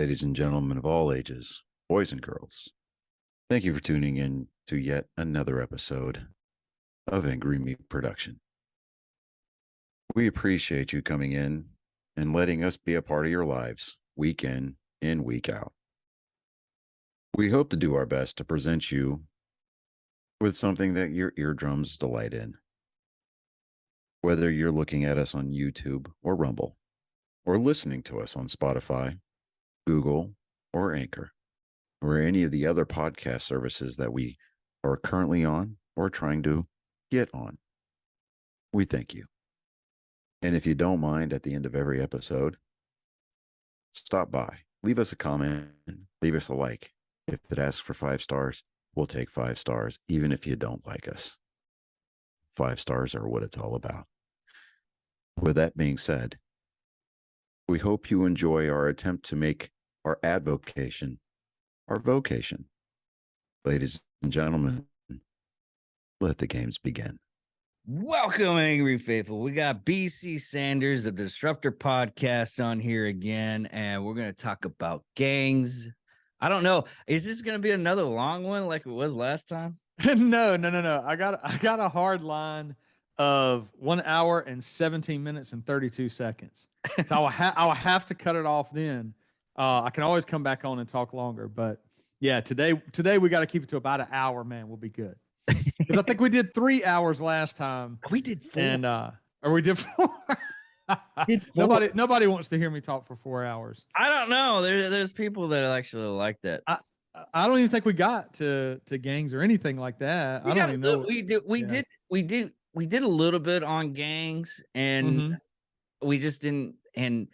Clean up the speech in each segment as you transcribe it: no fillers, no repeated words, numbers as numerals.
ladies and gentlemen of all ages, boys and girls. Thank you for tuning in to yet another episode of Angry Meat Production. We appreciate you coming in and letting us be a part of your lives week in and week out. We hope to do our best to present you with something that your eardrums delight in. Whether you're looking at us on YouTube or Rumble, or listening to us on Spotify, Google, or Anchor, or any of the other podcast services that we are currently on or trying to get on, we thank you. And if you don't mind, at the end of every episode, stop by, leave us a comment, leave us a like. If it asks for 5 stars, we'll take 5 stars, even if you don't like us. 5 stars are what it's all about. With that being said, we hope you enjoy our attempt to make our advocation our vocation. Ladies and gentlemen, let the games begin. Welcome, Angry Faithful. We got BC Sanders of the Disruptor podcast on here again, and we're going to talk about gangs. I don't know. Is this going to be another long one like it was last time? No. I got a hard line of 1 hour and 17 minutes and 32 seconds. So I will have to cut it off then. I can always come back on and talk longer, but yeah, today we got to keep it to about an hour, man. We'll be good. Because I think we did 3 hours last time. We did 4. And or we did 4. Nobody wants to hear me talk for 4 hours. I don't know. There's people that actually like that. I don't even think we got to gangs or anything like that. I don't even know. We did a little bit on gangs, and we just didn't. And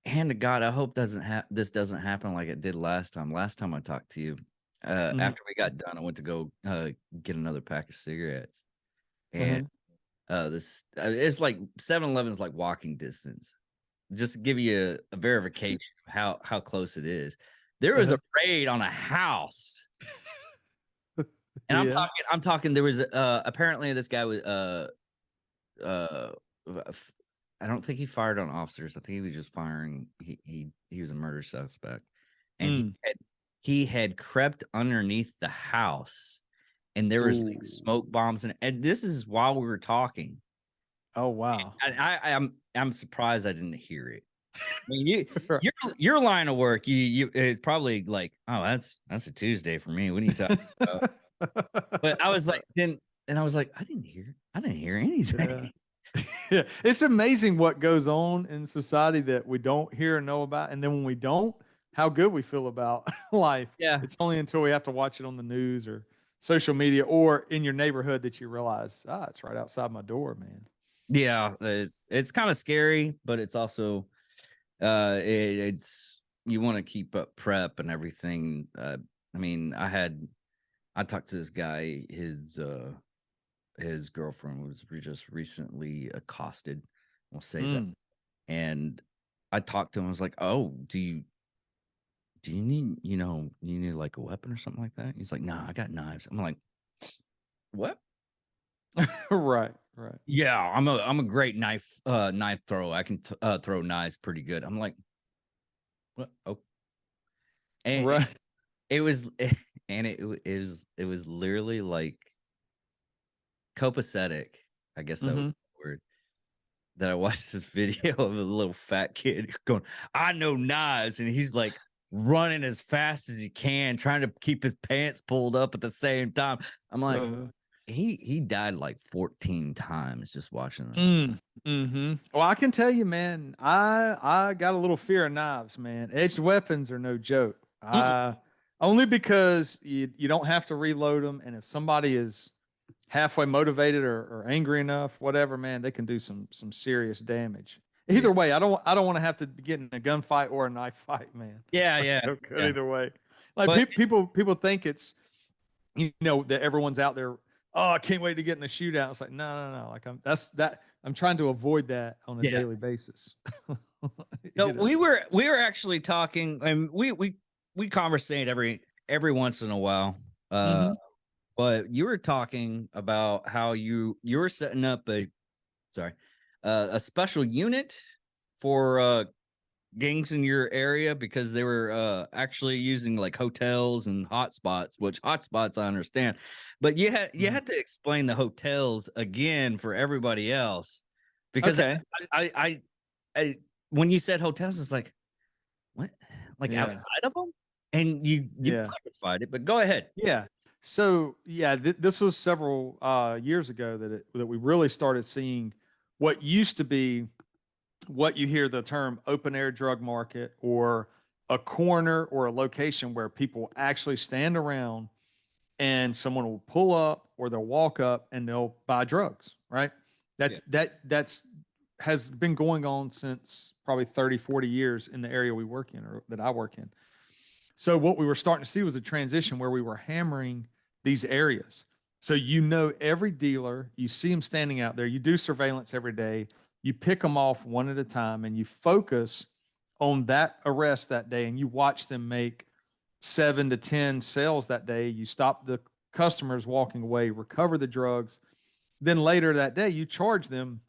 hand to God, I hope this doesn't happen like it did last time. Last time I talked to you, after we got done, I went to go get another pack of cigarettes, and it's like 7-Eleven's like walking distance. Just to give you a verification of how close it is. There was a raid on a house. And I'm talking. There was apparently this guy was I don't think he fired on officers. I think he was just firing. He was a murder suspect, and he had crept underneath the house, and there was like smoke bombs, and this is while we were talking. Oh wow! I'm surprised I didn't hear it. I mean, your line of work, you it's probably like, oh, that's a Tuesday for me. What are you talking about? But I was like, I didn't hear anything. Yeah, it's amazing what goes on in society that we don't hear or know about, and then when we don't, how good we feel about life. Yeah, it's only until we have to watch it on the news or social media or in your neighborhood that you realize, it's right outside my door, man. Yeah, it's kind of scary, but it's also it's you want to keep up prep and everything. I mean, I talked to this guy, his girlfriend was just recently accosted. We'll say that. And I talked to him. I was like, "Oh, do you need, you need like a weapon or something like that?" He's like, "Nah, I got knives." I'm like, "What?" Right. Yeah, I'm a great knife thrower. I can throw knives pretty good. I'm like, what? Oh, and right. It was literally like copacetic, I guess that was the word, that I watched this video of a little fat kid going, "I know knives," and he's like running as fast as he can, trying to keep his pants pulled up at the same time. I'm like, he died like 14 times just watching this. Well, I can tell you, man, I got a little fear of knives, man. Edged weapons are no joke. Only because you don't have to reload them, and if somebody is halfway motivated or angry enough, whatever, man, they can do some serious damage. Either way, I don't want to have to get in a gunfight or a knife fight, man. Yeah. Either way, like people think it's that everyone's out there. Oh, I can't wait to get in a shootout. It's like no. Like I'm trying to avoid that on a daily basis. So we were actually talking, and we conversate every once in a while. But you were talking about how you were setting up a special unit for gangs in your area because they were actually using like hotels and hotspots, which hotspots I understand, but you had to explain the hotels again for everybody else because Okay. I when you said hotels, it's like what, like Yeah. outside of them, and you Yeah. clarified it. But go ahead. Yeah. So yeah, this was several years ago that we really started seeing what used to be what you hear the term open air drug market, or a corner or a location where people actually stand around and someone will pull up or they'll walk up and they'll buy drugs, right? That's has been going on since probably 30, 40 years in the area we work in, or that I work in. So what we were starting to see was a transition where we were hammering these areas. So every dealer, you see them standing out there, you do surveillance every day, you pick them off one at a time, and you focus on that arrest that day, and you watch them make 7 to 10 sales that day. You stop the customers walking away, recover the drugs. Then later that day, you charge them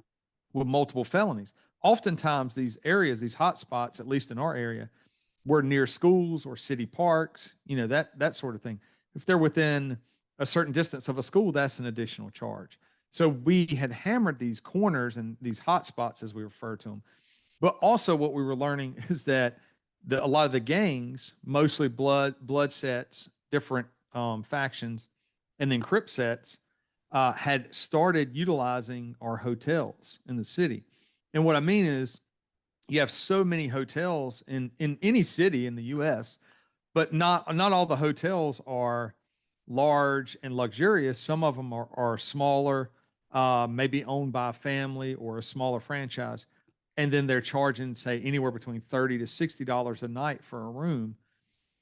with multiple felonies. Oftentimes, these areas, these hot spots, at least in our area, were near schools or city parks, that sort of thing. If they're within a certain distance of a school, that's an additional charge. So we had hammered these corners and these hot spots, as we refer to them. But also, what we were learning is that a lot of the gangs, mostly blood sets, different factions, and then Crip sets, had started utilizing our hotels in the city. And what I mean is, you have so many hotels in any city in the U.S., but not all the hotels are large and luxurious. Some of them are smaller, maybe owned by a family or a smaller franchise, and then they're charging, say, anywhere between $30 to $60 a night for a room.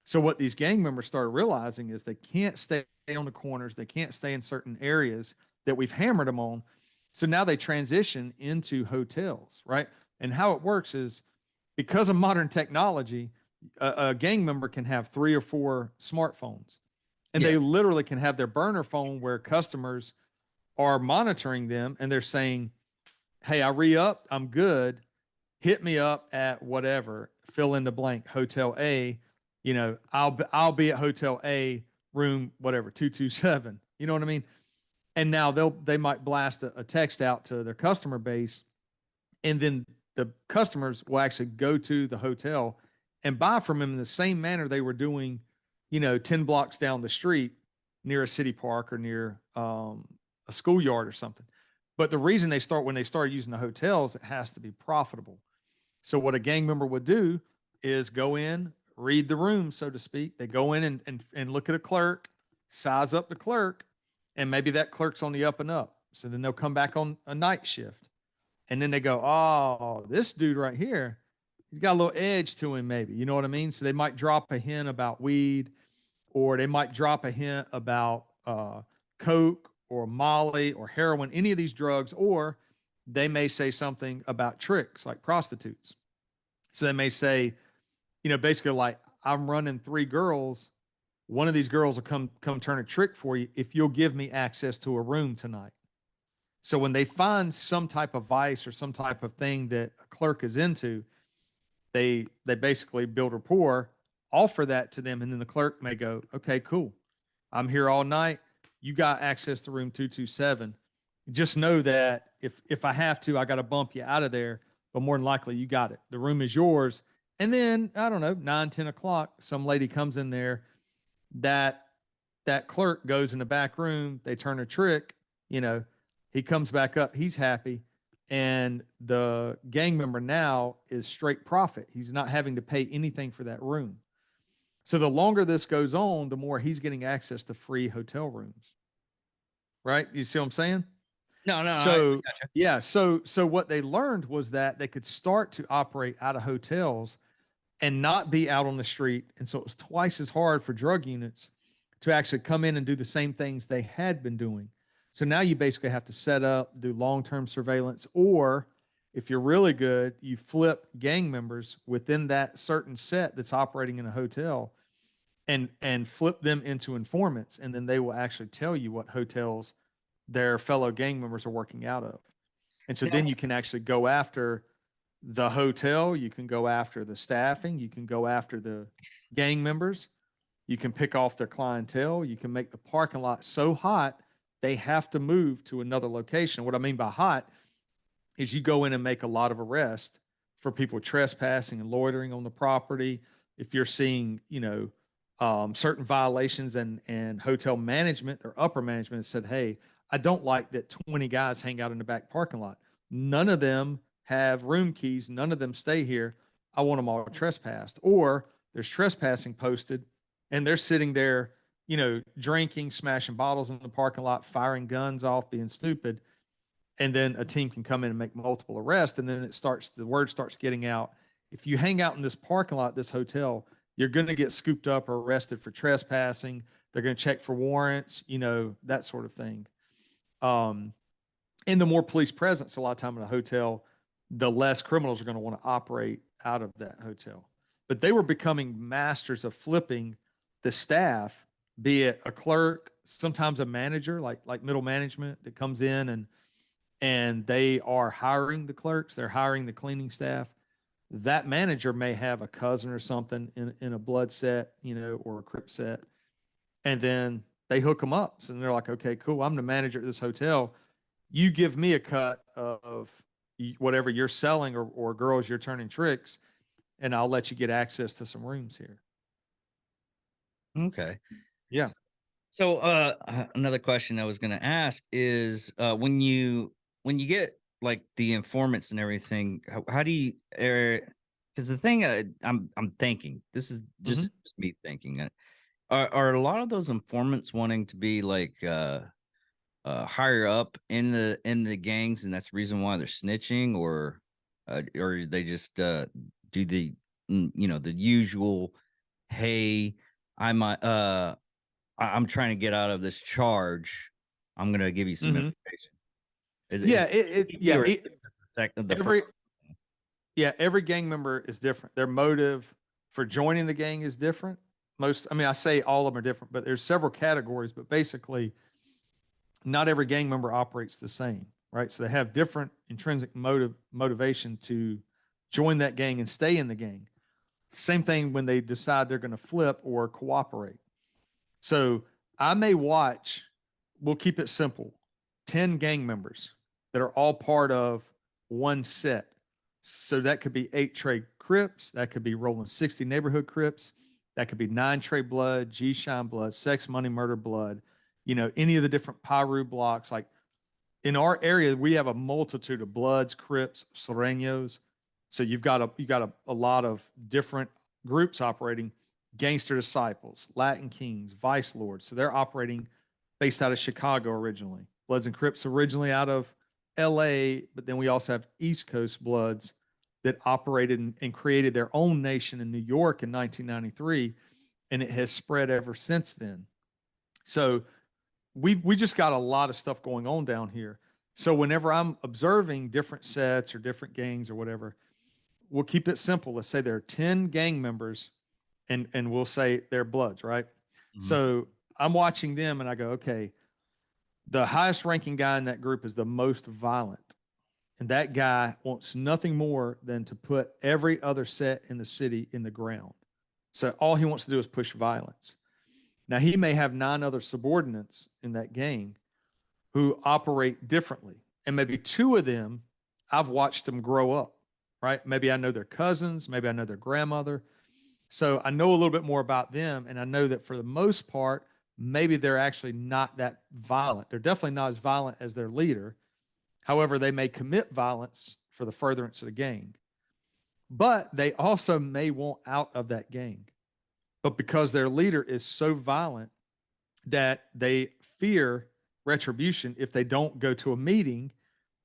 So what these gang members started realizing is they can't stay on the corners, they can't stay in certain areas that we've hammered them on. So now they transition into hotels, right? And how it works is, because of modern technology, a gang member can have 3 or 4 smartphones, and they literally can have their burner phone where customers are monitoring them and they're saying, "Hey, I re-up, I'm good. Hit me up at whatever, fill in the blank, hotel A. I'll be at hotel A, room whatever 227." You know what I mean? And now they might blast a text out to their customer base, and then the customers will actually go to the hotel and buy from them in the same manner they were doing, 10 blocks down the street near a city park or near a schoolyard or something. But the reason when they start using the hotels, it has to be profitable. So what a gang member would do is go in, read the room, so to speak. They go in and look at a clerk, size up the clerk, and maybe that clerk's on the up and up. So then they'll come back on a night shift. And then they go, "Oh, this dude right here, he's got a little edge to him, maybe." You know what I mean? So they might drop a hint about weed, or they might drop a hint about coke or Molly or heroin, any of these drugs, or they may say something about tricks like prostitutes. So they may say, basically like, "I'm running 3 girls. One of these girls will come turn a trick for you if you'll give me access to a room tonight." So when they find some type of vice or some type of thing that a clerk is into, they basically build rapport, offer that to them, and then the clerk may go, "Okay, cool. I'm here all night. You got access to room 227. Just know that if I have to, I got to bump you out of there, but more than likely you got it. The room is yours." And then, I don't know, 9, 10 o'clock, some lady comes in there, that clerk goes in the back room, they turn a trick, he comes back up, he's happy, and the gang member now is straight profit. He's not having to pay anything for that room. So the longer this goes on, the more he's getting access to free hotel rooms. Right? You see what I'm saying? No, So yeah, so what they learned was that they could start to operate out of hotels and not be out on the street. And so it was twice as hard for drug units to actually come in and do the same things they had been doing. So now you basically have to set up, do long-term surveillance, or if you're really good, you flip gang members within that certain set that's operating in a hotel, and flip them into informants, and then they will actually tell you what hotels their fellow gang members are working out of. And so then you can actually go after The hotel, you can go after the staffing, you can go after the gang members, you can pick off their clientele, you can make the parking lot so hot they have to move to another location. What I mean by hot is you go in and make a lot of arrests for people trespassing and loitering on the property. If you're seeing, certain violations, and hotel management or upper management said, hey, I don't like that 20 guys hang out in the back parking lot. None of them have room keys. None of them stay here. I want them all trespassed. Or there's trespassing posted and they're sitting there, drinking, smashing bottles in the parking lot, firing guns off, being stupid. And then a team can come in and make multiple arrests. And then the word starts getting out. If you hang out in this parking lot, this hotel, you're going to get scooped up or arrested for trespassing. They're going to check for warrants, that sort of thing. And the more police presence, a lot of time in a hotel, the less criminals are going to want to operate out of that hotel. But they were becoming masters of flipping the staff, be it a clerk, sometimes a manager, like middle management that comes in and they are hiring the clerks, they're hiring the cleaning staff. That manager may have a cousin or something in a blood set, or a Crip set. And then they hook them up. So they're like, okay, cool. I'm the manager at this hotel. You give me a cut of whatever you're selling or girls you're turning tricks, and I'll let you get access to some rooms here. Okay. Yeah. So another question I was going to ask is when you get like the informants and everything, how do you because the thing I'm thinking, this is just me thinking, are a lot of those informants wanting to be like higher up in the gangs, and that's the reason why they're snitching, or they just do the the usual, hey, I'm trying to get out of this charge, I'm going to give you some information. Every gang member is different. Their motive for joining the gang is different. I say all of them are different, but there's several categories, but basically not every gang member operates the same, right? So they have different intrinsic motivation to join that gang and stay in the gang. Same thing when they decide they're going to flip or cooperate. So I may watch, we'll keep it simple, 10 gang members that are all part of one set. So that could be 8 trade Crips, that could be rolling 60 neighborhood Crips, that could be 9 trade blood, G Shine blood, sex, money, murder blood, any of the different Piru blocks. Like in our area, we have a multitude of Bloods, Crips, Sureños. So you've got a lot of different groups operating. Gangster Disciples, Latin Kings, Vice Lords. So they're operating based out of Chicago originally. Bloods and Crips originally out of LA, but then we also have East Coast Bloods that operated and created their own nation in New York in 1993, and it has spread ever since then. So we just got a lot of stuff going on down here. So whenever I'm observing different sets or different gangs or whatever, we'll keep it simple. Let's say there are 10 gang members and we'll say they're Bloods, right? So I'm watching them and I go, okay, the highest ranking guy in that group is the most violent. And that guy wants nothing more than to put every other set in the city in the ground. So all he wants to do is push violence. Now, he may have 9 other subordinates in that gang who operate differently. And maybe 2 of them, I've watched them grow up, right? Maybe I know their cousins, maybe I know their grandmother. So I know a little bit more about them. And I know that for the most part, maybe they're actually not that violent. They're definitely not as violent as their leader. However, they may commit violence for the furtherance of the gang. But they also may want out of that gang. But because their leader is so violent that they fear retribution if they don't go to a meeting,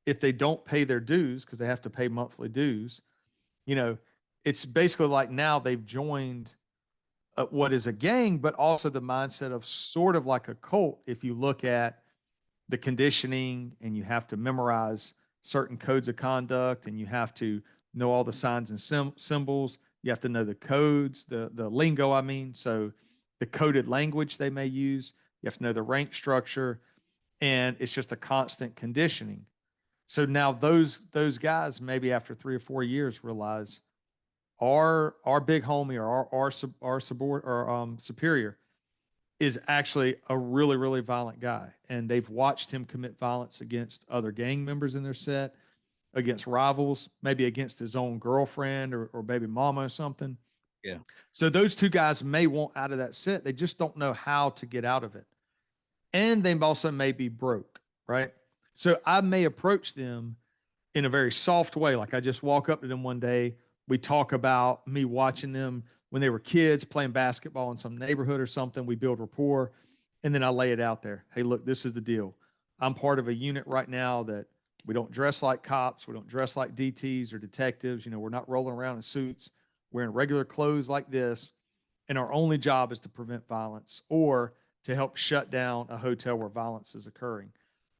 if they don't pay their dues, because they have to pay monthly dues, it's basically like now they've joined what is a gang, but also the mindset of sort of like a cult. If you look at the conditioning and you have to memorize certain codes of conduct and you have to know all the signs and symbols, you have to know the codes, the lingo, I mean, so the coded language they may use, you have to know the rank structure, and it's just a constant conditioning. So now those guys maybe after 3 or 4 years realize our big homie or our superior is actually a really, really violent guy. And they've watched him commit violence against other gang members in their set, against rivals, maybe against his own girlfriend or baby mama or something. Yeah. So those two guys may want out of that set. They just don't know how to get out of it. And they also may be broke, right? So I may approach them in a very soft way. Like I just walk up to them one day. We talk about me watching them when they were kids playing basketball in some neighborhood or something. We build rapport. And then I lay it out there. Hey, look, this is the deal. I'm part of a unit right now that we don't dress like cops. We don't dress like DTs or detectives. You know, we're not rolling around in suits. We're in regular clothes like this. And our only job is to prevent violence or to help shut down a hotel where violence is occurring.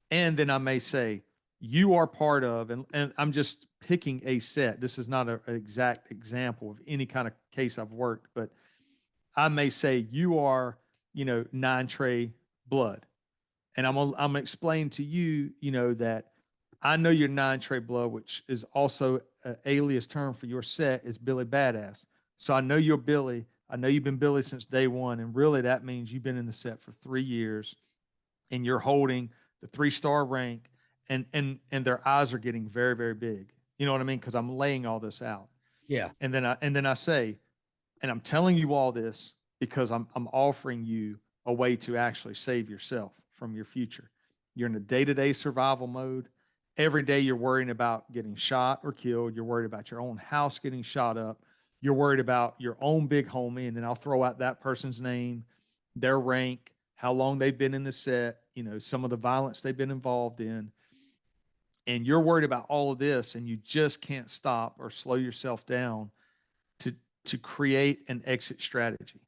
And then I may say, you are part of, and I'm just picking a set. This is not an exact example of any kind of case I've worked, but I may say, you are, 9 tray blood. And I'm explaining to you, that I know you're 9 tray blood, which is also an alias term for your set is Billy Badass. So I know you're Billy. I know you've been Billy since day one. And really that means you've been in the set for 3 years and you're holding the 3-star rank and their eyes are getting very, very big. You know what I mean? Cause I'm laying all this out. Yeah. And then I say, and I'm telling you all this because I'm offering you a way to actually save yourself from your future. You're in a day-to-day survival mode. Every day you're worrying about getting shot or killed. You're worried about your own house getting shot up. You're worried about your own big homie. And then I'll throw out that person's name, their rank, how long they've been in the set, some of the violence they've been involved in. And you're worried about all of this and you just can't stop or slow yourself down to create an exit strategy.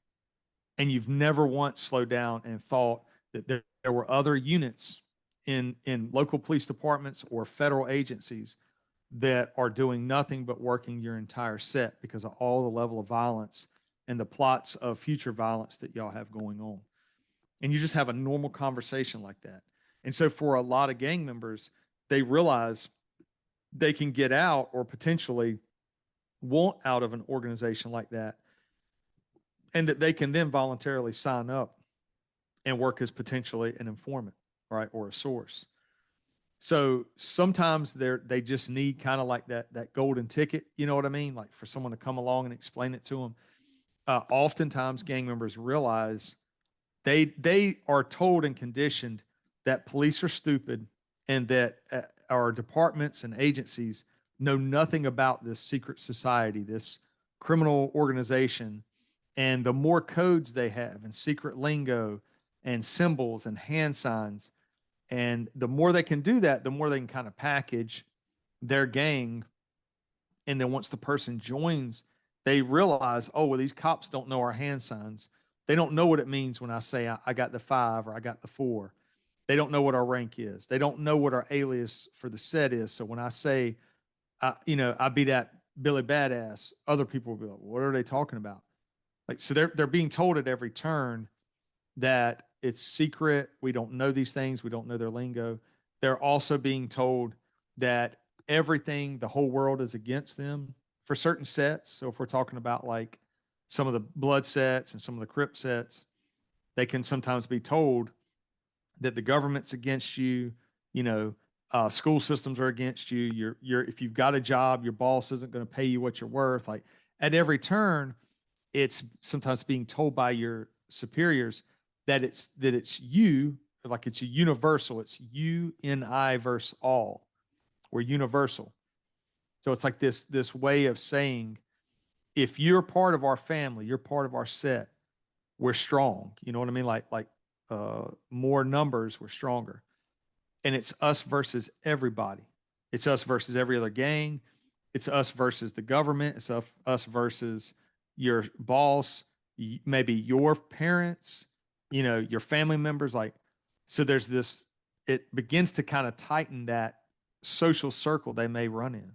And you've never once slowed down and thought that there were other units in local police departments or federal agencies that are doing nothing but working your entire set because of all the level of violence and the plots of future violence that y'all have going on. And you just have a normal conversation like that. And so for a lot of gang members, they realize they can get out or potentially want out of an organization like that, and that they can then voluntarily sign up and work as potentially an informant, right, or a source. So sometimes they just need kind of like that golden ticket, you know what I mean? Like for someone to come along and explain it to them. Oftentimes gang members realize they are told and conditioned that police are stupid and that our departments and agencies know nothing about this secret society, this criminal organization. And the more codes they have and secret lingo and symbols and hand signs, and the more they can do that, the more they can kind of package their gang. And then once the person joins, they realize, oh, well, these cops don't know our hand signs. They don't know what it means when I say I got the 5 or I got the 4. They don't know what our rank is. They don't know what our alias for the set is. So when I say, I be that Billy Badass, other people will be like, what are they talking about? Like, so they're being told at every turn that it's secret. We don't know these things. We don't know their lingo. They're also being told that everything, the whole world is against them for certain sets. So if we're talking about like some of the blood sets and some of the Crip sets, they can sometimes be told that the government's against you, school systems are against you. You're if you've got a job, your boss isn't going to pay you what you're worth. Like at every turn, it's sometimes being told by your superiors that it's you, like it's a universal. It's you in I versus all. We're universal. So it's like this way of saying, if you're part of our family, you're part of our set, we're strong. You know what I mean? Like more numbers, we're stronger. And it's us versus everybody. It's us versus every other gang. It's us versus the government. It's us versus your boss, maybe your parents, your family members. Like, so there's this, it begins to kind of tighten that social circle they may run in.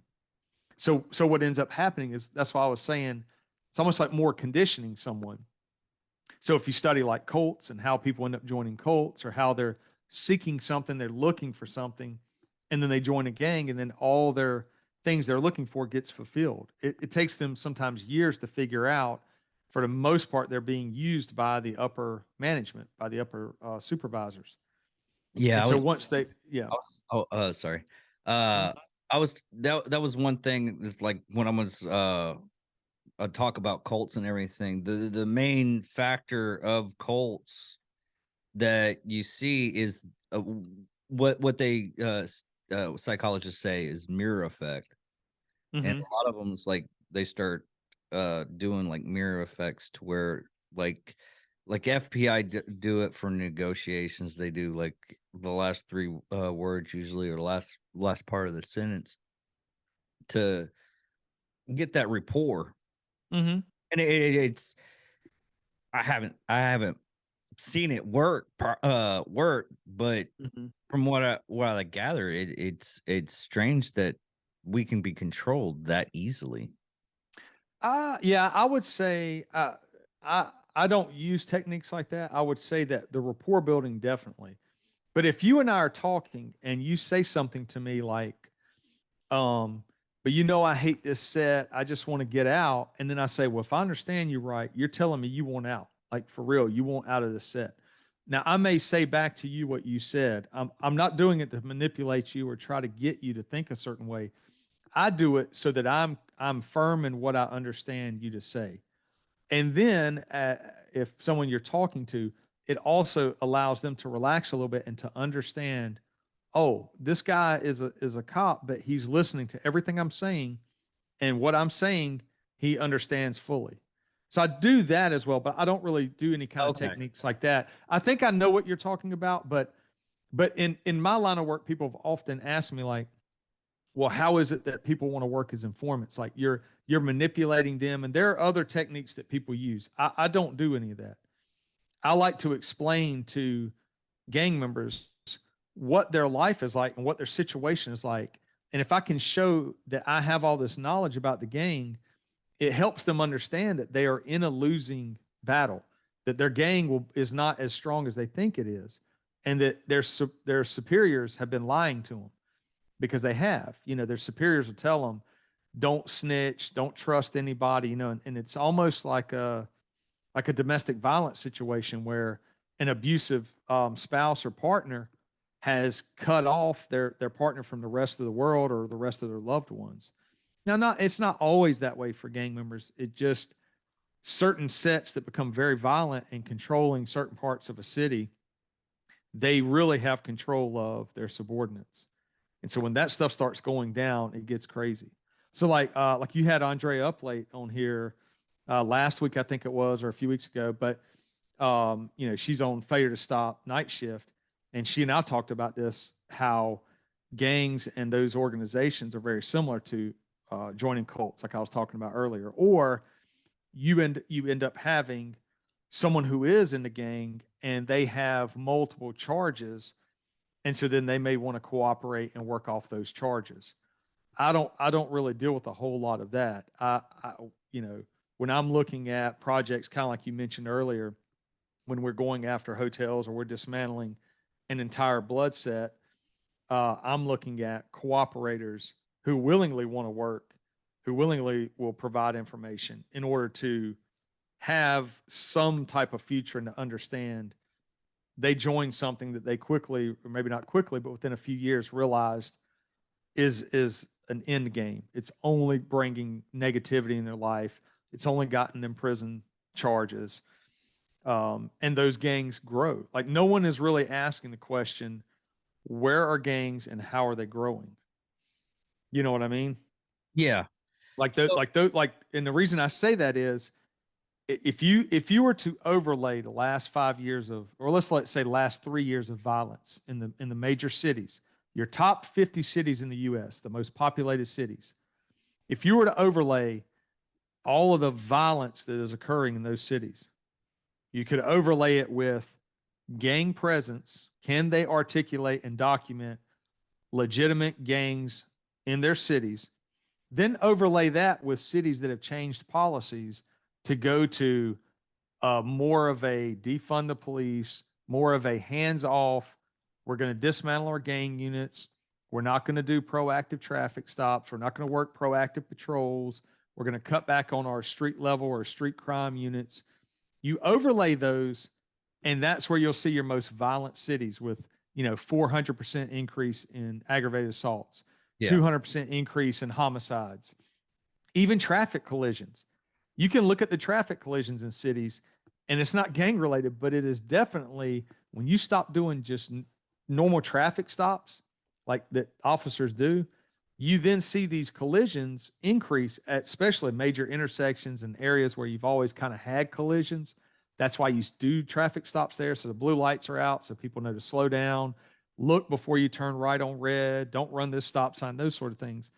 So what ends up happening is, that's why I was saying, it's almost like more conditioning someone. So if you study like cults and how people end up joining cults or how they're seeking something, they're looking for something, and then they join a gang, and then all their things they're looking for gets fulfilled. It takes them sometimes years to figure out. For the most part, they're being used by the upper management, by the upper supervisors. Yeah, And I so was. once they, yeah, Sorry. Mhm. I was that was one thing. It's like when I was talk about cults and everything. The main factor of cults that you see is what they psychologists say is mirror effect, and Mhm. a lot of them is like they start doing like mirror effects to where like FPI do it for negotiations. They do like the last three words usually, or last part of the sentence to get that rapport. Mhm. And it's I haven't seen it work, but Mhm. from what I gather, it's strange that we can be controlled that easily. Yeah, I would say I don't use techniques like that. I would say that the rapport building definitely. But if you and I are talking and you say something to me like, but you know, I hate this set. I just want to get out. And then I say, well, if I understand you right, you're telling me you want out, like for real, you want out of the set. Now, I may say back to you what you said. I'm not doing it to manipulate you or try to get you to think a certain way. I do it so that I'm firm in what I understand you to say. And then if someone you're talking to, it also allows them to relax a little bit and to understand, oh, this guy is a cop, but he's listening to everything I'm saying, and what I'm saying he understands fully. So I do that as well, but I don't really do any kind of Okay. techniques like that. I think I know what you're talking about, but in my line of work, people have often asked me like, well, how is it that people want to work as informants? Like you're manipulating them, and there are other techniques that people use. I don't do any of that. I like to explain to gang members what their life is like and what their situation is like. And if I can show that I have all this knowledge about the gang, it helps them understand that they are in a losing battle, that their is not as strong as they think it is, and that their superiors have been lying to them because they have. You know, their superiors will tell them, don't snitch, don't trust anybody, you know, and it's almost like a domestic violence situation where an abusive spouse or partner has cut off their partner from the rest of the world or the rest of their loved ones. Now, not it's not always that way for gang members. It just certain sets that become very violent and controlling certain parts of a city, they really have control of their subordinates. And so when that stuff starts going down, it gets crazy. So like you had Andrea Uplate on here last week, I think it was, or a few weeks ago. But you know, she's on Failure to Stop night shift, and she and I talked about this how gangs and those organizations are very similar to joining cults, like I was talking about earlier. Or you end up having someone who is in the gang and they have multiple charges, and so then they may want to cooperate and work off those charges. I don't really deal with a whole lot of that. I you know, when I'm looking at projects kind of like you mentioned earlier, when we're going after hotels or we're dismantling an entire blood set, I'm looking at cooperators who willingly want to work, who willingly will provide information in order to have some type of future and to understand they joined something that they quickly, or maybe not quickly, but within a few years realized is an end game. It's only bringing negativity in their life. It's only gotten them prison charges. And those gangs grow. Like no one is really asking the question, where are gangs and how are they growing? You know what I mean? Yeah. So And the reason I say that is if you were to overlay the last 5 years of, or let's say last 3 years of violence in the major cities, your top 50 cities in the U.S., the most populated cities, if you were to overlay all of the violence that is occurring in those cities, you could overlay it with gang presence. Can they articulate and document legitimate gangs in their cities? Then overlay that with cities that have changed policies to go to more of a defund the police, more of a hands off. We're going to dismantle our gang units. We're not going to do proactive traffic stops. We're not going to work proactive patrols. We're going to cut back on our street level or street crime units. You overlay those, and that's where you'll see your most violent cities with, 400% increase in aggravated assaults, 200% increase in homicides, even traffic collisions. You can look at the traffic collisions in cities, and it's not gang related, but it is definitely when you stop doing just normal traffic stops like that officers do, you then see these collisions increase at especially major intersections and areas where you've always kind of had collisions. That's why you do traffic stops there. So the blue lights are out so people know to slow down, look before you turn right on red, don't run this stop sign, those sort of things.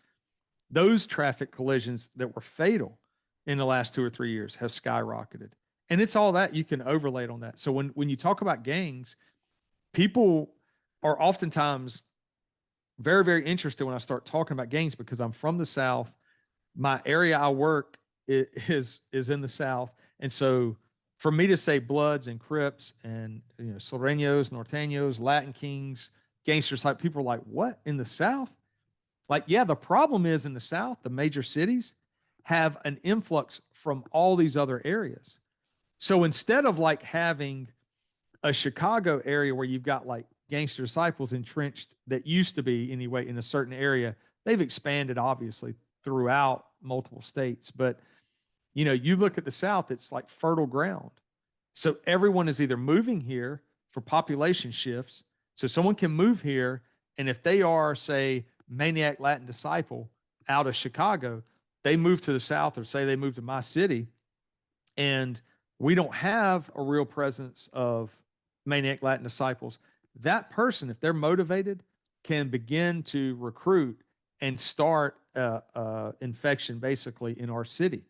Those traffic collisions that were fatal in the last 2 or 3 years have skyrocketed. And it's all that you can overlay it on that. So when you talk about gangs, people are oftentimes very, very interested when I start talking about gangs because I'm from the South. My area I work is in the South. And so for me to say Bloods and Crips and Sureños, Norteños, Latin Kings, gangsters, like people are like, what, in the South? Like, yeah, the problem is in the South, the major cities have an influx from all these other areas. So instead of like having a Chicago area where you've got like gangster disciples entrenched that used to be anyway in a certain area, they've expanded obviously throughout multiple states. But, you look at the South, it's like fertile ground. So everyone is either moving here for population shifts. So someone can move here. And if they are, say, maniac Latin disciple out of Chicago, they move to the South or say they move to my city. And we don't have a real presence of maniac Latin disciples. That person, if they're motivated, can begin to recruit and start infection basically in our city.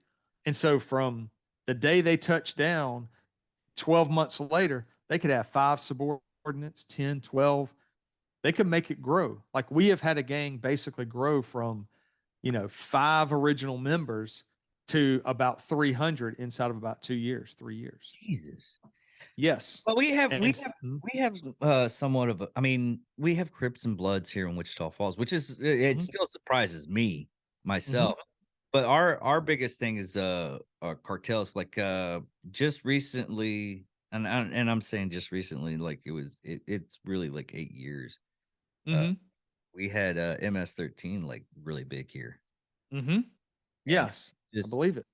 And so from the day they touch down, 12 months later, they could have 5 subordinates, 10, 12. They could make it grow. Like we have had a gang basically grow from, 5 original members to about 300 inside of about 2 years, 3 years. Jesus. Yes. But we have And somewhat of we have Crips and Bloods here in Wichita Falls, which is it still surprises me myself. But our biggest thing is cartels. Like just recently, and I'm saying just recently, like it's really like 8 years. We had MS-13 like really big here. Yes, I believe it.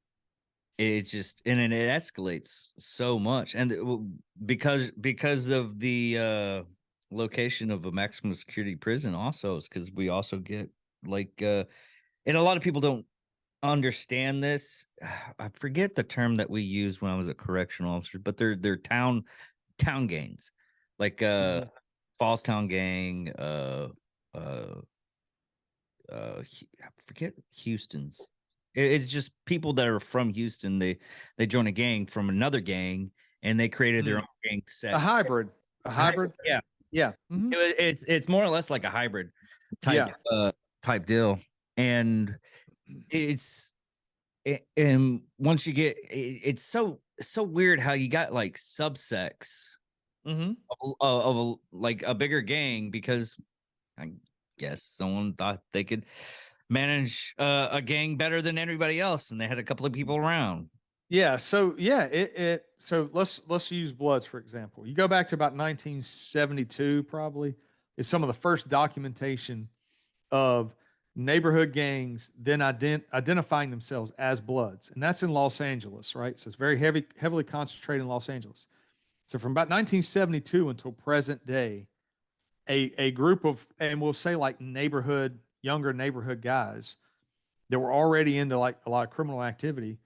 It just and it escalates so much, and because of the location of a maximum security prison, also is because we also get like and a lot of people don't understand this. I forget the term that we used when I was a correctional officer, but they're town gangs, like Falls Town Gang, I forget Houston's. It's just people that are from Houston. They join a gang from another gang, and they created their own gang set. A hybrid. Yeah. It's more or less like a hybrid type deal, and and once you get it's so weird how you got like subsects of like a bigger gang because I guess someone thought they could manage a gang better than everybody else, and they had a couple of people around. Yeah. So so let's use Bloods for example. You go back to about 1972, probably is some of the first documentation of neighborhood gangs then identifying themselves as Bloods, and that's in Los Angeles, right? So it's very heavily concentrated in Los Angeles. So from about 1972 until present day, a group of, and we'll say like younger neighborhood guys that were already into like a lot of criminal activity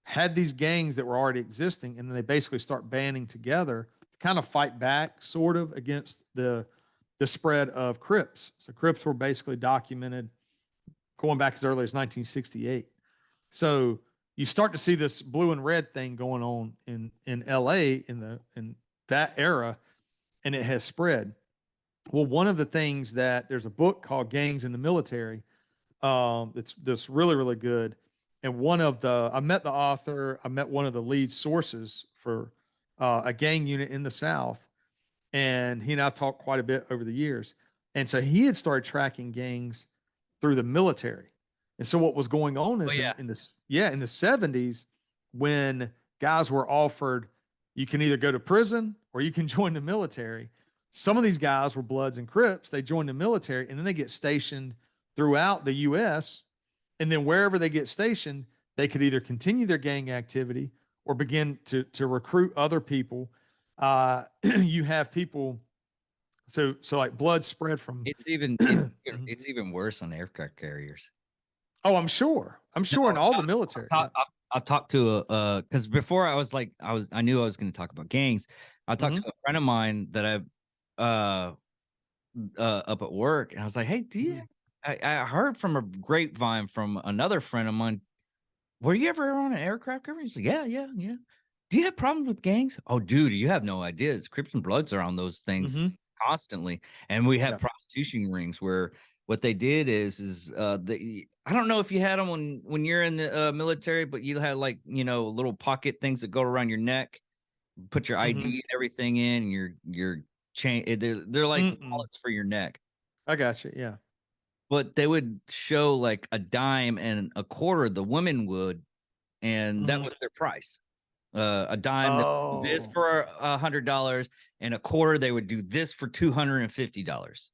had these gangs that were already existing, and then they basically start banding together to kind of fight back sort of against the spread of Crips. So Crips were basically documented going back as early as 1968. So you start to see this blue and red thing going on in LA in that era, and it has spread. Well, one of the things that there's a book called Gangs in the Military that's really, really good. And I met the author, I met one of the lead sources for a gang unit in the South, and he and I talked quite a bit over the years. And so he had started tracking gangs through the military. And so what was going on is in the 70s, when guys were offered, you can either go to prison or you can join the military. Some of these guys were Bloods and Crips. They joined the military and then they get stationed throughout the US. And then wherever they get stationed, they could either continue their gang activity or begin to recruit other people. You have people, so like blood spread from. It's even it's even worse on aircraft carriers. Oh, I'm sure. I'm sure in all the military. I've talked to because before I knew I was going to talk about gangs. I talked to a friend of mine that I up at work, and I was like, "Hey, do you?" I heard from a grapevine from another friend of mine. Were you ever on an aircraft carrier? He's like, yeah. Do you have problems with gangs? Oh, dude, you have no idea. It's Crips and Bloods are on those things constantly, and we have prostitution rings where what they did is I don't know if you had them when you're in the military, but you had like little pocket things that go around your neck, put your ID and everything in, and your chain. They're like wallets for your neck. I got you. Yeah. But they would show like a dime and a quarter, the women would, and that was their price. A dime that is for $100, and a quarter they would do this for $250.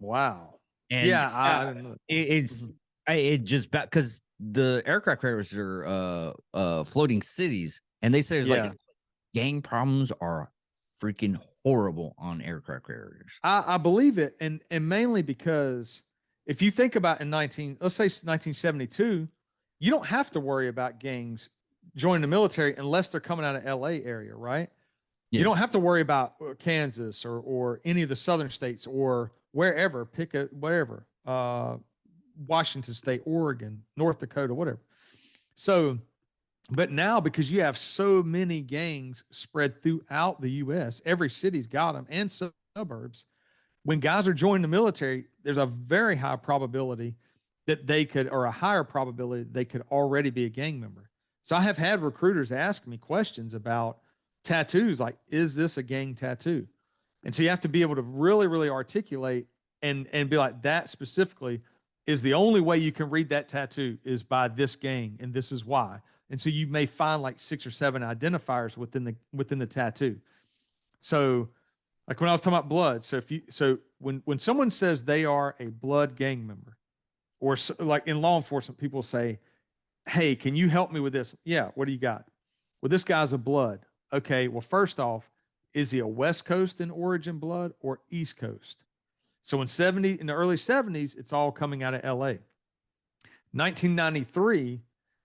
Wow. And yeah, I didn't know. It just because the aircraft carriers are floating cities, and they say there's like gang problems are freaking horrible on aircraft carriers. I believe it, and mainly because if you think about let's say 1972, you don't have to worry about gangs joining the military unless they're coming out of LA area, right? Yeah. You don't have to worry about Kansas or any of the southern states or wherever, whatever, Washington State, Oregon, North Dakota, whatever. So, but now because you have so many gangs spread throughout the US, every city's got them and suburbs. When guys are joining the military, there's a very high probability that they could, or a higher probability they could already be a gang member. So I have had recruiters ask me questions about tattoos, like, is this a gang tattoo? And so you have to be able to really, really articulate and be like, that specifically is the only way you can read that tattoo is by this gang, and this is why. And so you may find like 6 or 7 identifiers within the tattoo. So like when I was talking about blood, so when someone says they are a blood gang member, or like in law enforcement, people say, "Hey, can you help me with this?" Yeah, what do you got? Well, this guy's a blood. Okay, well, first off, is he a West Coast in origin blood or East Coast? So in the early 70s, it's all coming out of LA. 1993,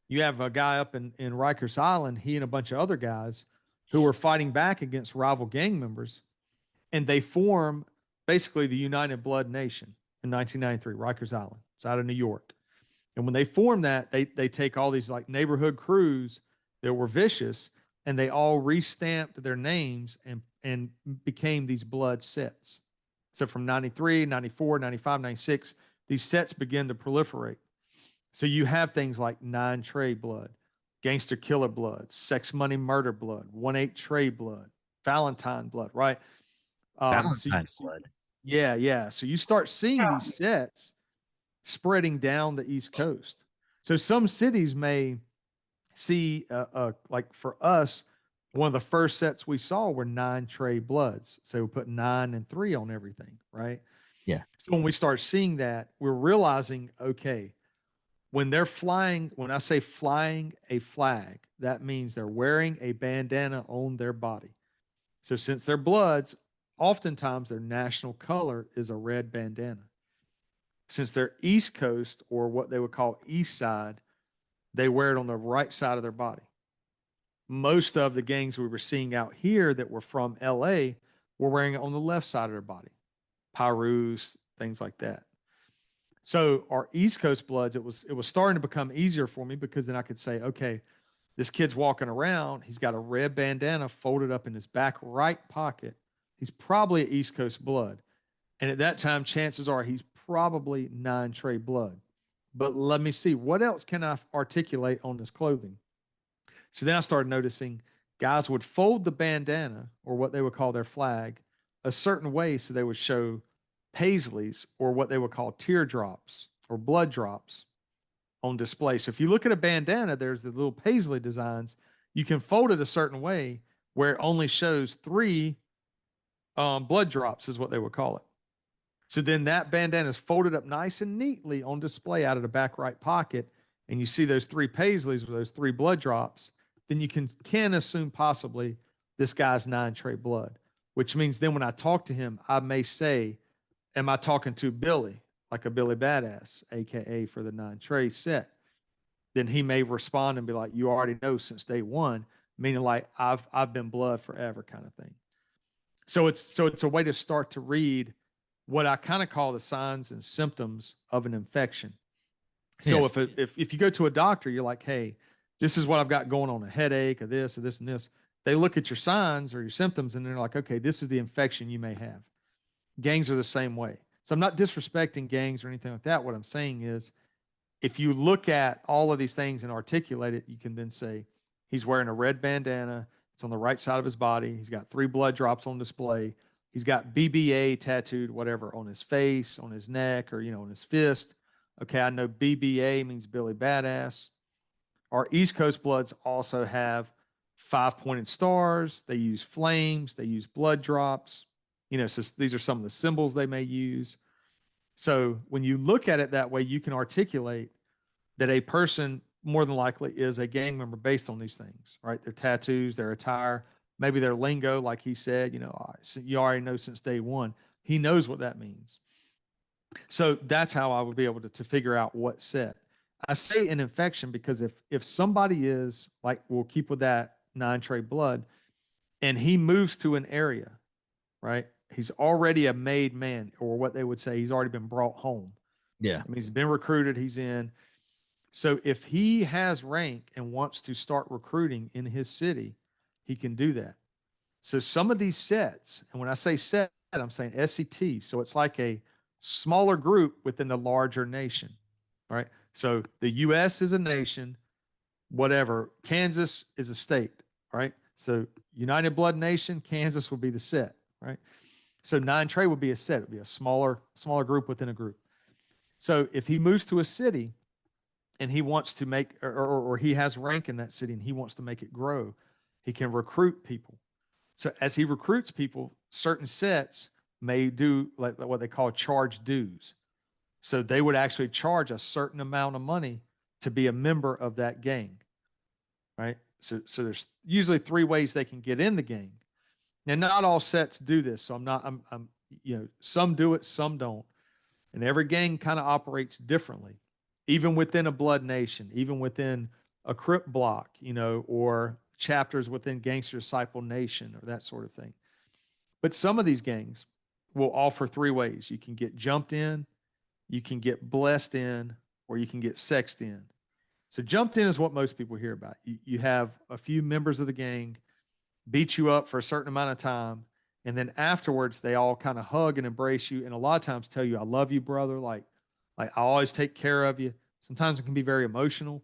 you have a guy up in Rikers Island, he and a bunch of other guys who were fighting back against rival gang members. And they form basically the United Blood Nation in 1993, Rikers Island. It's out of New York. And when they form that, they take all these like neighborhood crews that were vicious, and they all restamped their names and became these blood sets. So from 93, 94, 95, 96, these sets begin to proliferate. So you have things like 9 Trey blood, Gangster Killer blood, Sex Money Murder blood, 1-8 Trey blood, Valentine blood, right? Valentine blood. Yeah. So you start seeing these sets spreading down the East Coast. So some cities may see, like for us, one of the first sets we saw were 9 Trey bloods. So we put 9 and 3 on everything, right? Yeah. So when we start seeing that, we're realizing, okay, when they're flying, when I say flying a flag, that means they're wearing a bandana on their body. So since they're bloods, oftentimes their national color is a red bandana. Since they're East Coast, or what they would call East Side, they wear it on the right side of their body. Most of the gangs we were seeing out here that were from LA were wearing it on the left side of their body. Pyrus, things like that. So our East Coast bloods, it was starting to become easier for me, because then I could say, okay, this kid's walking around, he's got a red bandana folded up in his back right pocket. He's probably an East Coast blood. And at that time, chances are he's probably 9 Trey blood. But let me see, what else can I articulate on this clothing? So then I started noticing guys would fold the bandana, or what they would call their flag, a certain way so they would show paisleys, or what they would call teardrops or blood drops, on display. So if you look at a bandana, there's the little paisley designs. You can fold it a certain way where it only shows 3 blood drops, is what they would call it. So then that bandana is folded up nice and neatly on display out of the back right pocket, and you see those 3 paisleys with those 3 blood drops. Then you can assume possibly this guy's 9 tray blood, which means then when I talk to him, I may say, am I talking to Billy, like a Billy Badass, aka for the 9 tray set? Then he may respond and be like, you already know since day one, meaning like I've been blood forever, kind of thing. So it's a way to start to read what I kind of call the signs and symptoms of an infection. So if you go to a doctor, you're like, hey, this is what I've got going on, a headache or this and this. They look at your signs or your symptoms and they're like, okay, this is the infection you may have. Gangs are the same way. So I'm not disrespecting gangs or anything like that. What I'm saying is, if you look at all of these things and articulate it, you can then say, he's wearing a red bandana. It's on the right side of his body. He's got 3 blood drops on display. He's got BBA tattooed, whatever, on his face, on his neck, or, on his fist. Okay, I know BBA means Billy Badass. Our East Coast Bloods also have 5-pointed stars. They use flames. They use blood drops. So these are some of the symbols they may use. So when you look at it that way, you can articulate that a person more than likely is a gang member based on these things, right? Their tattoos, their attire, maybe their lingo, like he said, you already know since day one. He knows what that means. So that's how I would be able to figure out what set. I say an infection because if somebody is, like, we'll keep with that 9 tray blood, and he moves to an area, right? He's already a made man, or what they would say, he's already been brought home. Yeah. I mean, he's been recruited, he's in. So if he has rank and wants to start recruiting in his city, he can do that. So some of these sets, and when I say set, I'm saying SET. So it's like a smaller group within the larger nation, right? So the U.S. is a nation, whatever. Kansas is a state, right? So United Blood Nation, Kansas would be the set, right? So 9 tray would be a set. It would be a smaller group within a group. So if he moves to a city and he wants to make, or he has rank in that city and he wants to make it grow, he can recruit people. So as he recruits people, certain sets may do like what they call charge dues. So they would actually charge a certain amount of money to be a member of that gang, right? So there's usually 3 ways they can get in the gang. Now, not all sets do this. So I'm some do it, some don't. And every gang kind of operates differently, even within a blood nation, even within a Crip block, or chapters within Gangster Disciple Nation or that sort of thing. But some of these gangs will offer 3 ways. You can get jumped in, you can get blessed in, or you can get sexed in. So jumped in is what most people hear about. You have a few members of the gang beat you up for a certain amount of time, and then afterwards they all kind of hug and embrace you, and a lot of times tell you, I love you, brother. Like I always take care of you. Sometimes it can be very emotional,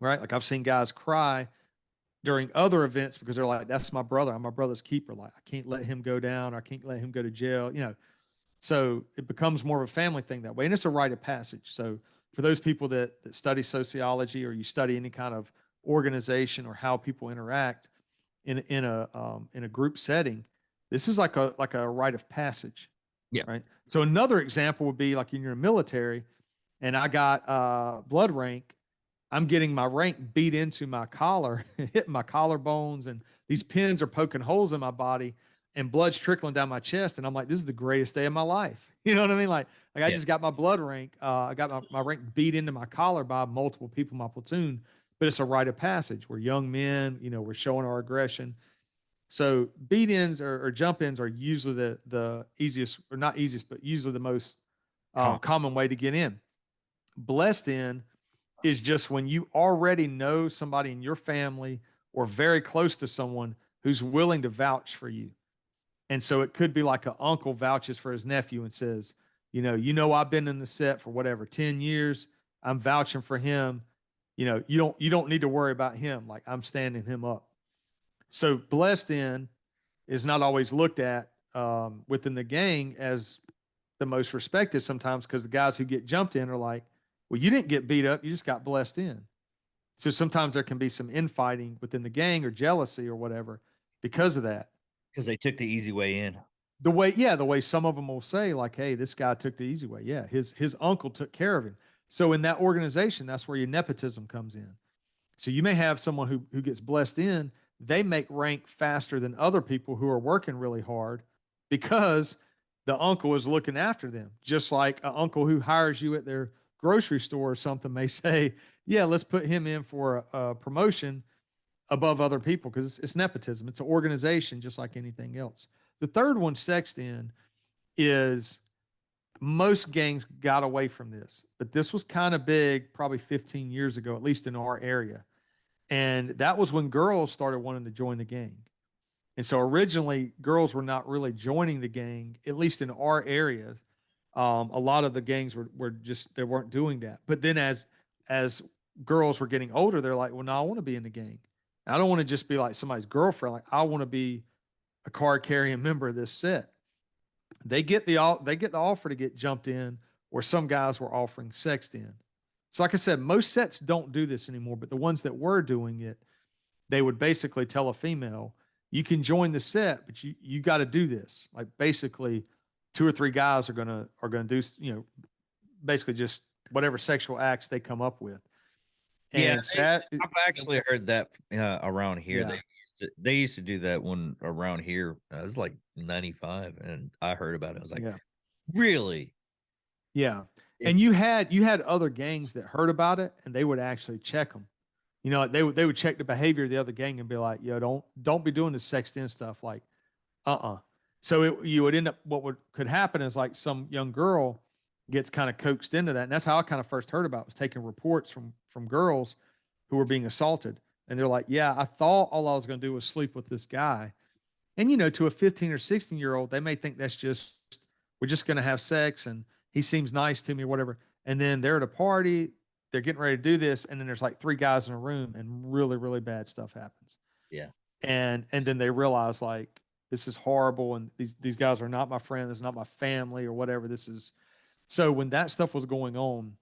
right? Like I've seen guys cry during other events because they're like, that's my brother. I'm my brother's keeper. Like I can't let him go down. Or I can't let him go to jail, So it becomes more of a family thing that way. And it's a rite of passage. So for those people that study sociology, or you study any kind of organization or how people interact in a group setting, this is like a rite of passage. Yeah. Right. So another example would be like in your military, and I got blood rank. I'm getting my rank beat into my collar, hitting my collarbones, and these pins are poking holes in my body, and blood's trickling down my chest. And I'm like, this is the greatest day of my life. You know what I mean? Like I just got my blood rank. I got my rank beat into my collar by multiple people in my platoon, but it's a rite of passage. We're young men, we're showing our aggression. So beat ins or jump ins are usually the easiest, or not easiest, but usually the most common way to get in. Blessed in is just when you already know somebody in your family or very close to someone who's willing to vouch for you. And so it could be like an uncle vouches for his nephew and says, I've been in the set for whatever, 10 years. I'm vouching for him. You don't need to worry about him. Like I'm standing him up. So blessed in is not always looked at within the gang as the most respected sometimes, because the guys who get jumped in are like, well, you didn't get beat up, you just got blessed in. So sometimes there can be some infighting within the gang or jealousy or whatever because of that. Because they took the easy way in. The way some of them will say, like, hey, this guy took the easy way. Yeah, his uncle took care of him. So in that organization, that's where your nepotism comes in. So you may have someone who gets blessed in, they make rank faster than other people who are working really hard because the uncle is looking after them. Just like an uncle who hires you at their grocery store or something may say, yeah, let's put him in for a promotion above other people, because it's nepotism. It's an organization just like anything else. The third one, sexed in, is most gangs got away from this, but this was kind of big probably 15 years ago, at least in our area. And that was when girls started wanting to join the gang. And so originally, girls were not really joining the gang, at least in our areas. A lot of the gangs were just, they weren't doing that. But then as girls were getting older, they're like, well, no, I want to be in the gang. I don't want to just be like somebody's girlfriend. Like, I want to be a card carrying member of this set. They get the offer to get jumped in, or some guys were offering sexed in. So like I said, most sets don't do this anymore, but the ones that were doing it, they would basically tell a female, you can join the set, but you got to do this. Like, basically 2 or 3 guys are gonna do, basically just whatever sexual acts they come up with. And I've actually heard that around here. Yeah. They used to do that one around here. It was like 95, and I heard about it. I was like, Yeah. really? Yeah. And you had other gangs that heard about it, and they would actually check them. Like they would check the behavior of the other gang and be like, yo, don't be doing this sexed in stuff. Like, So you would end up, could happen is like some young girl gets kind of coaxed into that. And that's how I kind of first heard about it, was taking reports from girls who were being assaulted. And they're like, yeah, I thought all I was going to do was sleep with this guy. And, to a 15 or 16-year-old, they may think that's just, we're just going to have sex and he seems nice to me or whatever. And then they're at a party, they're getting ready to do this. And then there's like 3 guys in a room and really, really bad stuff happens. Yeah. And then they realize, like, this is horrible. And these guys are not my friend. This is not my family or whatever. This is. So when that stuff was going on,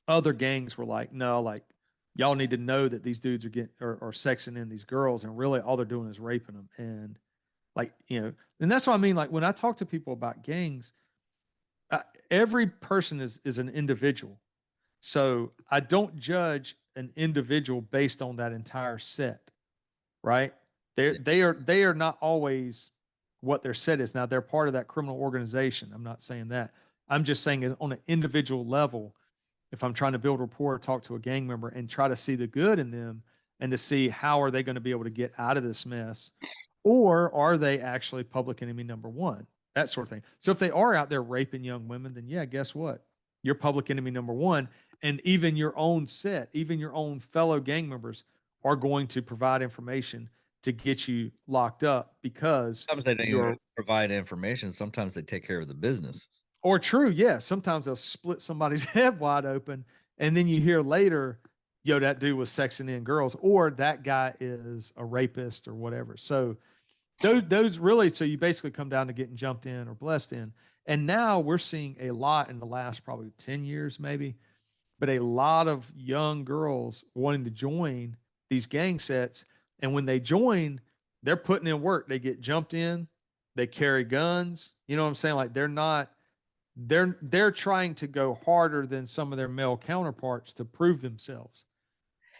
other gangs were like, no, like, y'all need to know that these dudes are sexing in these girls, and really all they're doing is raping them. And like, and that's what I mean. Like, when I talk to people about gangs, every person is an individual. So I don't judge an individual based on that entire set, right? They are not always what their set is. Now, they're part of that criminal organization. I'm not saying that. I'm just saying, on an individual level, if I'm trying to build rapport, talk to a gang member and try to see the good in them, and to see how are they going to be able to get out of this mess, or are they actually public enemy number one, that sort of thing. So if they are out there raping young women, then yeah, guess what? You're public enemy number one. And even your own set, even your own fellow gang members are going to provide information to get you locked up, because sometimes they don't even provide information. Sometimes they take care of the business. Or true, yeah. Sometimes they'll split somebody's head wide open, and then you hear later, yo, that dude was sexing in girls, or that guy is a rapist or whatever. So those really, so you basically come down to getting jumped in or blessed in. And now we're seeing a lot in the last probably 10 years, maybe, but a lot of young girls wanting to join these gang sets. And when they join, they're putting in work. They get jumped in, they carry guns. You know what I'm saying? Like, they're trying to go harder than some of their male counterparts to prove themselves.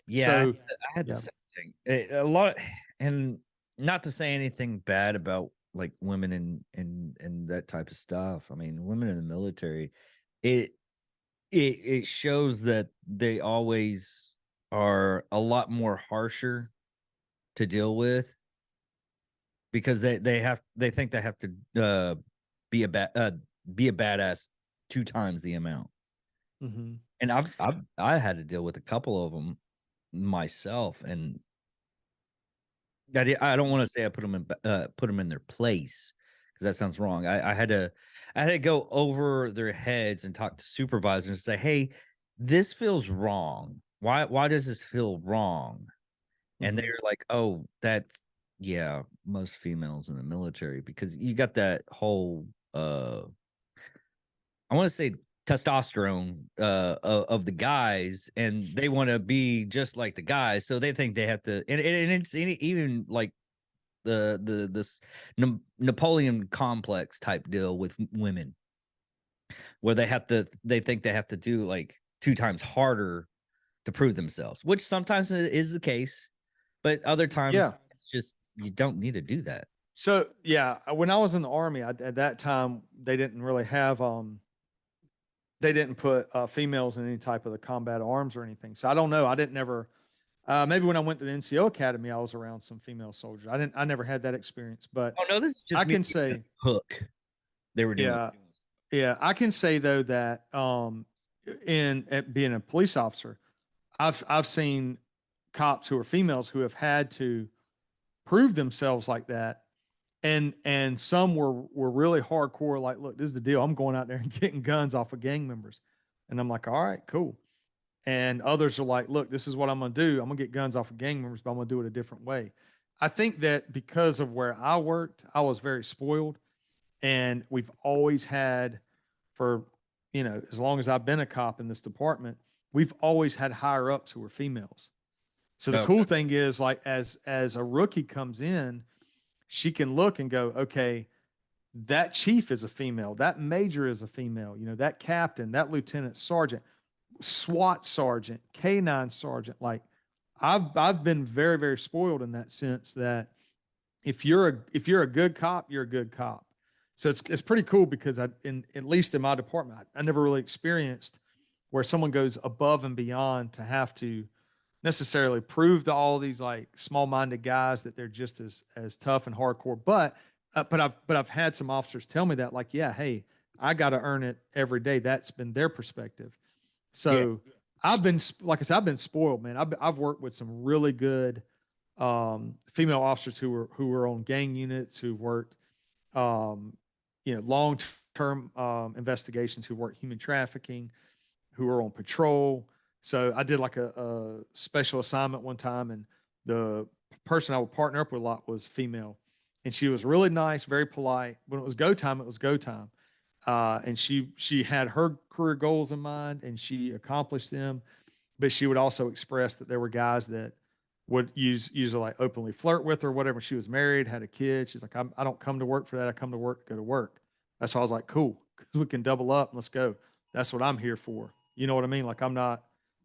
Yeah, So, I had the same thing. A lot, and not to say anything bad about like women and that type of stuff. I mean, women in the military, it shows that they always are a lot more harsher to deal with, because they think they have to be a badass 2 times the amount. mm-hmm. And I had to deal with a couple of them myself, and I don't want to say I put them in their place, because that sounds wrong. I had to go over their heads and talk to supervisors and say, hey, this feels wrong. Why does this feel wrong? And Mm-hmm. they're like, oh, yeah, most females in the military, because you got that whole I want to say testosterone of the guys, and they want to be just like the guys, so they think they have to, and it's even like this Napoleon complex type deal with women, where they think they have to do like 2 times harder to prove themselves, which sometimes is the case, but other times it's just you don't need to do that. So yeah, when I was in the Army, at that time they didn't really have they didn't put females in any type of the combat arms or anything. So I don't know. I didn't never. Maybe when I went to the NCO Academy, I was around some female soldiers. I never had that experience, but Oh no, this is just I can say hook they were doing. yeah, yeah. I can say though that at being a police officer, I've seen cops who are females who have had to prove themselves like that, and some were really hardcore. Like, look, this is the deal. I'm going out there and getting guns off of gang members, and I'm like, all right, cool. And others are like, look, this is what I'm going to do. I'm going to get guns off of gang members, but I'm going to do it a different way. I think that because of where I worked, I was very spoiled. And we've always had, for, as long as I've been a cop in this department, we've always had higher ups who were females. So the cool thing is, like, as a rookie comes in, she can look and go, okay, that chief is a female, that major is a female, that captain, that lieutenant, sergeant, SWAT sergeant, K9 sergeant. Like, I've been very, very spoiled in that sense that if you're a good cop, you're a good cop. So it's pretty cool because at least in my department, I never really experienced where someone goes above and beyond to have to necessarily prove to all these like small-minded guys that they're just as tough and hardcore. But I've had some officers tell me that, like, yeah, hey, I got to earn it every day. That's been their perspective. So I've been, like I said, I've been spoiled, man. I've worked with some really good female officers who were on gang units, who worked long-term investigations, who worked human trafficking, who were on patrol. So I did like a special assignment one time, and the person I would partner up with a lot was female, and she was really nice, very polite. When it was go time, it was go time. And she had her career goals in mind, and she accomplished them. But she would also express that there were guys that would usually like openly flirt with her, or whatever. She was married, had a kid. She's like, I don't come to work for that. I come to work to go to work. That's why I was like, cool, because we can double up and let's go. That's what I'm here for. You know what I mean? Like, I'm not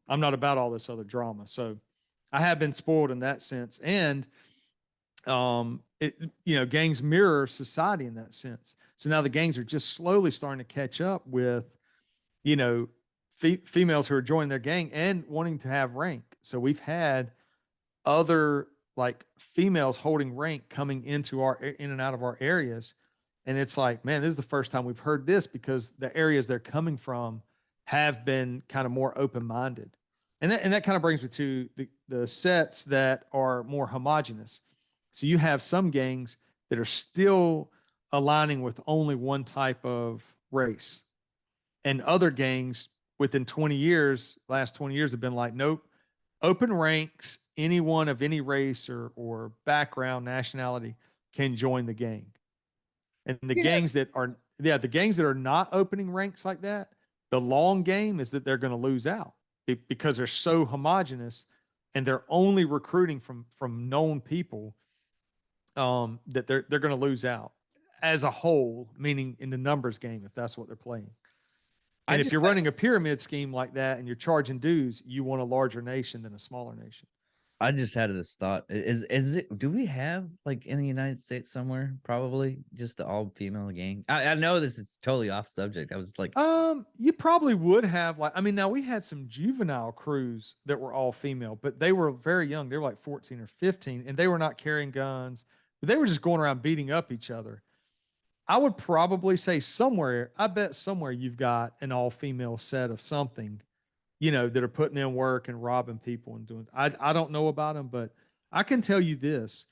about all this other drama. So I have been spoiled in that sense. And gangs mirror society in that sense. So now the gangs are just slowly starting to catch up with, females who are joining their gang and wanting to have rank. So we've had other like females holding rank coming into in and out of our areas. And it's like, man, this is the first time we've heard this, because the areas they're coming from have been kind of more open-minded. And that kind of brings me to the sets that are more homogenous. So you have some gangs that are still aligning with only one type of race, and other gangs within last 20 years have been like, nope, open ranks, anyone of any race or background, nationality can join the gang. And the gangs that are not opening ranks like that, the long game is that they're going to lose out because they're so homogenous, and they're only recruiting from known people, that they're going to lose out as a whole, meaning in the numbers game, if that's what they're playing. And if you're running a pyramid scheme like that and you're charging dues, you want a larger nation than a smaller nation. I just had this thought. Is it, do we have like in the United States somewhere, probably just the all female gang? I know this is totally off subject. I was like, you probably would have, like, I mean, now we had some juvenile crews that were all female, but they were very young. They were like 14 or 15, and they were not carrying guns, but they were just going around beating up each other. I would probably say I bet somewhere you've got an all female set of something, that are putting in work and robbing people and doing. I don't know about them, but I can tell you this: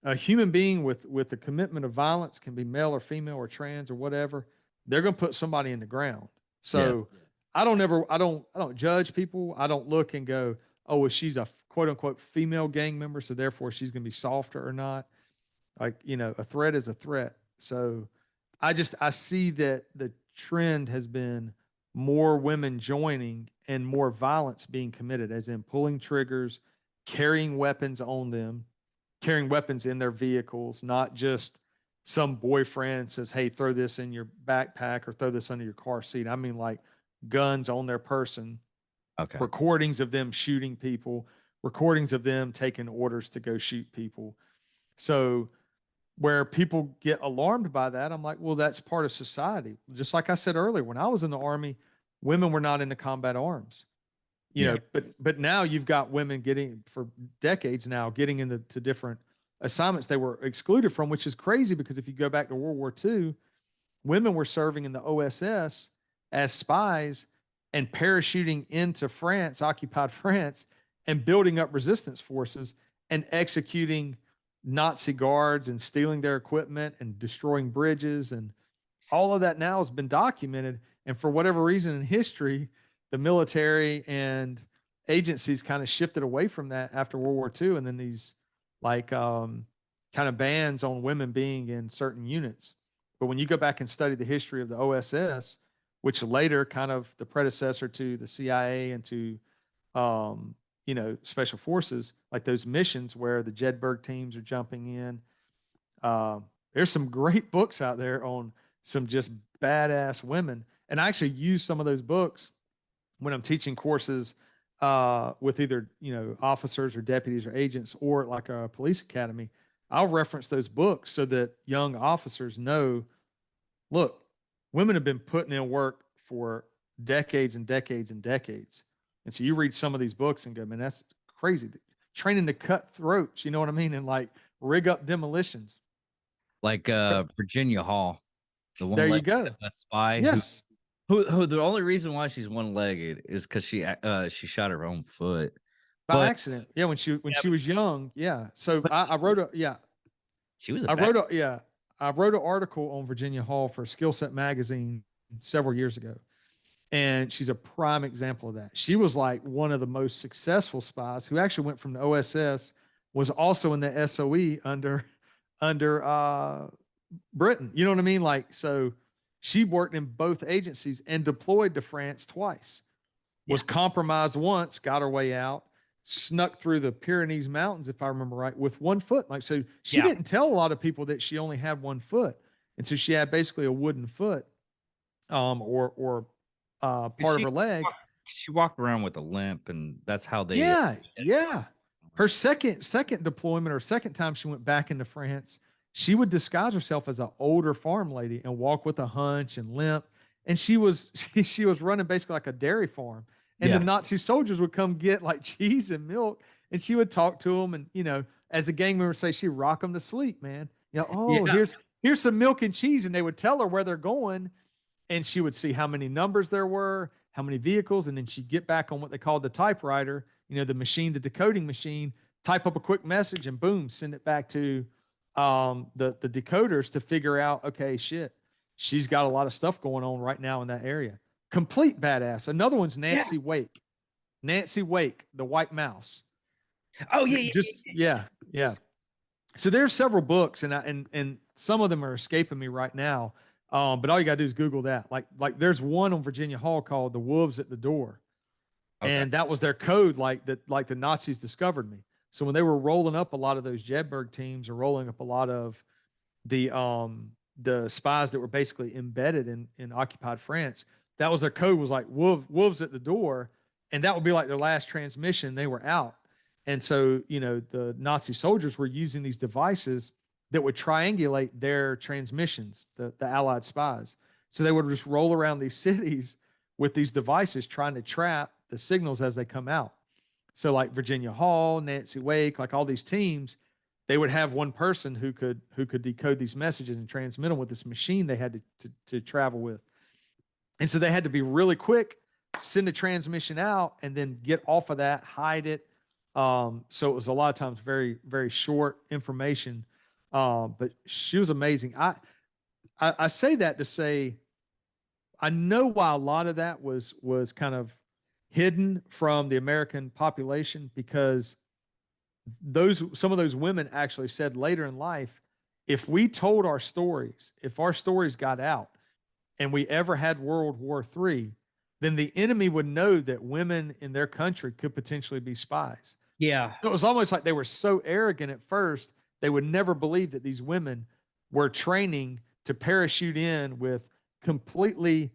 a human being with a commitment of violence, can be male or female or trans or whatever, they're going to put somebody in the ground. So I don't judge people. I don't look and go, oh, well, she's a quote unquote female gang member, so therefore she's going to be softer or not. Like, a threat is a threat. So I see that the trend has been more women joining and more violence being committed, as in pulling triggers, carrying weapons on them, carrying weapons in their vehicles, not just some boyfriend says, hey, throw this in your backpack or throw this under your car seat. I mean, like guns on their person, Okay. recordings of them shooting people, recordings of them taking orders to go shoot people. So where people get alarmed by that, I'm like, well, that's part of society. Just like I said earlier, when I was in the Army, women were not into combat arms. You know, but now you've got women getting, for decades now, getting into different assignments they were excluded from, which is crazy because if you go back to World War II, women were serving in the OSS as spies and parachuting into France, occupied France, and building up resistance forces and executing Nazi guards and stealing their equipment and destroying bridges. And all of that now has been documented. And for whatever reason in history, the military and agencies kind of shifted away from that after World War II. And then these like kind of bans on women being in certain units. But when you go back and study the history of the OSS, which later kind of the predecessor to the CIA and to special forces, like those missions where the Jedburgh teams are jumping in. There's some great books out there on some just badass women. And I actually use some of those books when I'm teaching courses with either, officers or deputies or agents or like a police academy. I'll reference those books so that young officers know, look, women have been putting in work for decades and decades and decades. And so you read some of these books and go, man, that's crazy. Training to cut throats, you know what I mean? And like rig up demolitions. Like Virginia Hall, the one there you go. A spy. Yes. Who the only reason why she's one-legged is because she shot her own foot by accident. Yeah, when she was young. Yeah. So I wrote she was I wrote an article on Virginia Hall for Skill Set magazine several years ago. And she's a prime example of that. She was like one of the most successful spies who actually went from the OSS, was also in the SOE under Britain. You know what I mean? Like, so she worked in both agencies and deployed to France twice, was compromised once, got her way out, snuck through the Pyrenees Mountains, if I remember right, with 1 foot. Like, so she didn't tell a lot of people that she only had 1 foot. And so she had basically a wooden foot, or part of her leg. She walked around with a limp, and that's how they. Yeah. Her second deployment, or second time she went back into France, she would disguise herself as an older farm lady and walk with a hunch and limp. And she was running basically like a dairy farm. And the Nazi soldiers would come get like cheese and milk, and she would talk to them. And as the gang members say, she'd rock them to sleep, man. Here's some milk and cheese, and they would tell her where they're going. And she would see how many numbers there were, how many vehicles, and then she'd get back on what they called the typewriter, the machine, the decoding machine, type up a quick message, and boom, send it back to the decoders to figure out, okay, shit, she's got a lot of stuff going on right now in that area. Complete badass. Another one's Nancy Wake. Nancy Wake, the White Mouse. Oh yeah. So there's several books, and some of them are escaping me right now. But all you gotta do is Google that. Like there's one on Virginia Hall called "The Wolves at the Door," and that was their code. Like the Nazis discovered me. So when they were rolling up a lot of those Jedburgh teams, or rolling up a lot of the spies that were basically embedded in occupied France, that was their code. Was like wolves at the door, and that would be like their last transmission. They were out, and so the Nazi soldiers were using these devices that would triangulate their transmissions, the Allied spies. So they would just roll around these cities with these devices trying to trap the signals as they come out. So like Virginia Hall, Nancy Wake, like all these teams, they would have one person who could decode these messages and transmit them with this machine they had to travel with. And so they had to be really quick, send a transmission out, and then get off of that, hide it. So it was a lot of times very, very short information. But she was amazing. I say that to say, I know why a lot of that was kind of hidden from the American population, because some of those women actually said later in life, if we told our stories, if our stories got out, and we ever had World War III, then the enemy would know that women in their country could potentially be spies. Yeah. So it was almost like they were so arrogant at first, they would never believe that these women were training to parachute in with completely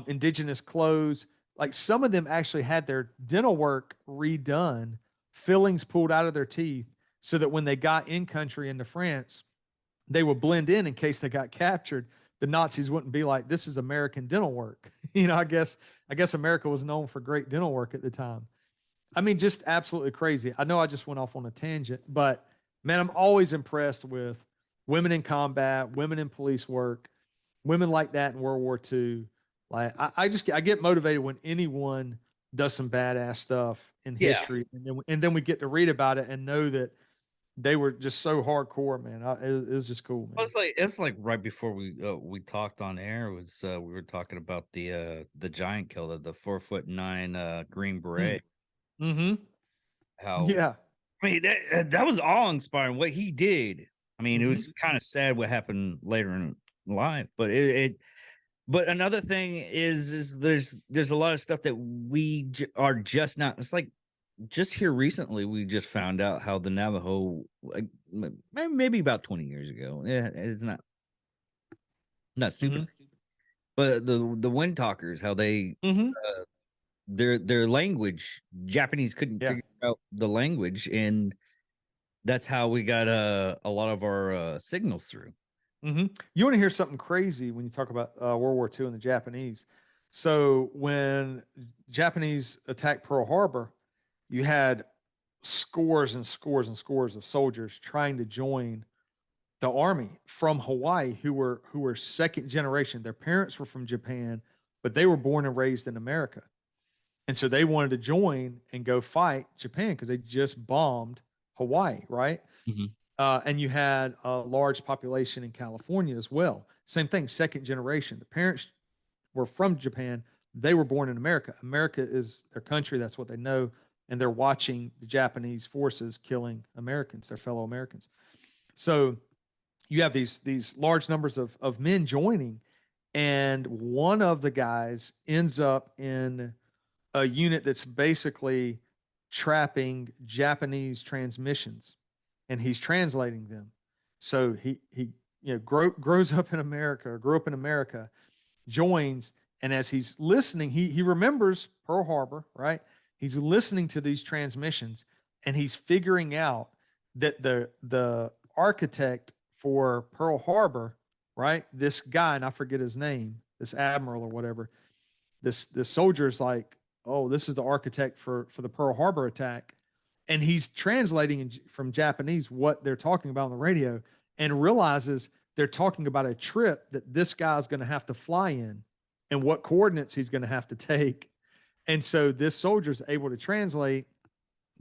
indigenous clothes. Like some of them actually had their dental work redone, fillings pulled out of their teeth, so that when they got in country into France, they would blend in case they got captured. The Nazis wouldn't be like, "This is American dental work." I guess America was known for great dental work at the time. I mean, just absolutely crazy. I know I just went off on a tangent, but man, I'm always impressed with women in combat, women in police work, women like that in World War II. Like I get motivated when anyone does some badass stuff in Yeah. history, and then we get to read about it and know that they were just so hardcore, man. It was just cool, man. It's like right before we talked on air was we were talking about the giant killer, the 4'9" Green Beret. Mm-hmm. How Yeah. I mean that was awe inspiring what he did. I mean, it Mhm. was kind of sad what happened later in life, but but another thing is there's a lot of stuff that are just not. It's like just here recently we just found out how the Navajo, like maybe about 20 years ago. Yeah, it's not stupid, Mhm. but the Wind Talkers, how they Mhm. their language, Japanese couldn't Yeah. figure out the language, and that's how we got a lot of our signals through. Mm-hmm. You want to hear something crazy when you talk about World War II and the Japanese? So when Japanese attacked Pearl Harbor, you had scores and scores and scores of soldiers trying to join the army from Hawaii who were second generation. Their parents were from Japan, but they were born and raised in America. And so they wanted to join and go fight Japan because they just bombed Hawaii, right? Mhm. And you had a large population in California as well. Same thing, second generation. The parents were from Japan. They were born in America. America is their country. That's what they know. And they're watching the Japanese forces killing Americans, their fellow Americans. So you have these large numbers of men joining. And one of the guys ends up in a unit that's basically trapping Japanese transmissions, and he's translating them. So he grows up in America, or grew up in America, joins, and as he's listening, he remembers Pearl Harbor, right? He's listening to these transmissions, and he's figuring out that the architect for Pearl Harbor, right? This guy, and I forget his name, this admiral or whatever, this soldier's like, oh, this is the architect for the Pearl Harbor attack, and he's translating from Japanese what they're talking about on the radio, and realizes they're talking about a trip that this guy's going to have to fly in, and what coordinates he's going to have to take. And so this soldier's able to translate,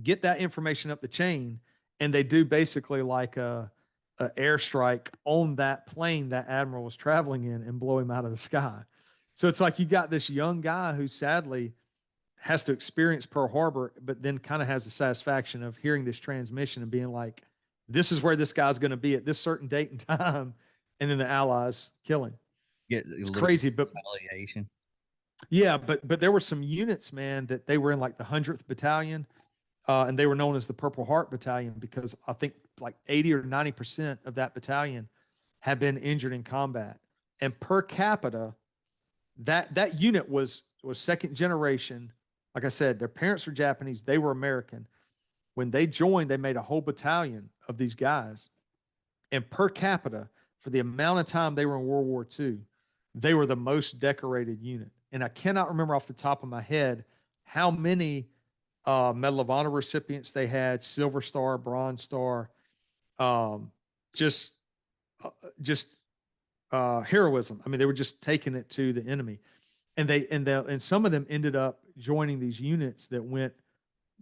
get that information up the chain, and they do basically like a airstrike on that plane that admiral was traveling in and blow him out of the sky. So it's like you got this young guy who sadly has to experience Pearl Harbor, but then kind of has the satisfaction of hearing this transmission and being like, this is where this guy's going to be at this certain date and time. And then the Allies kill him. Get It's crazy, but retaliation. yeah, but there were some units, man, that they were in like the 100th Battalion, and they were known as the Purple Heart Battalion because I think like 80 or 90% of that battalion had been injured in combat. And per capita, that unit was second generation. Like I said, their parents were Japanese, they were American. When they joined, they made a whole battalion of these guys. And per capita, for the amount of time they were in World War II, they were the most decorated unit. And I cannot remember off the top of my head how many Medal of Honor recipients they had, Silver Star, Bronze Star, um, just uh, just heroism. I mean, they were just taking it to the enemy, and some of them ended up joining these units that went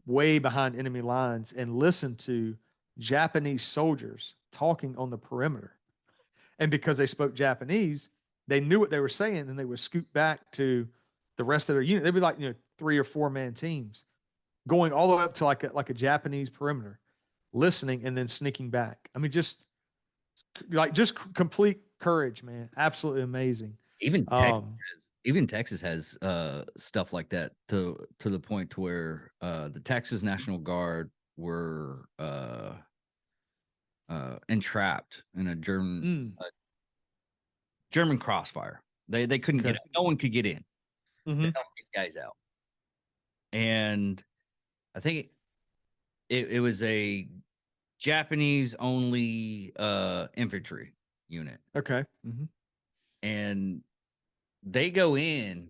way behind enemy lines and listened to Japanese soldiers talking on the perimeter. And because they spoke Japanese, they knew what they were saying, and they would scoot back to the rest of their unit. They'd be like 3 or 4 man teams going all the way up to like a Japanese perimeter, listening and then sneaking back. I mean, just complete courage, man. Absolutely amazing. Even Um, Texas has stuff like that to the point to where the Texas National Guard were entrapped in a mm, German crossfire. They couldn't okay. get out. No one could get in to Mm-hmm. help these guys out. And I think it was a Japanese only infantry unit. Okay. Mm-hmm. And they go in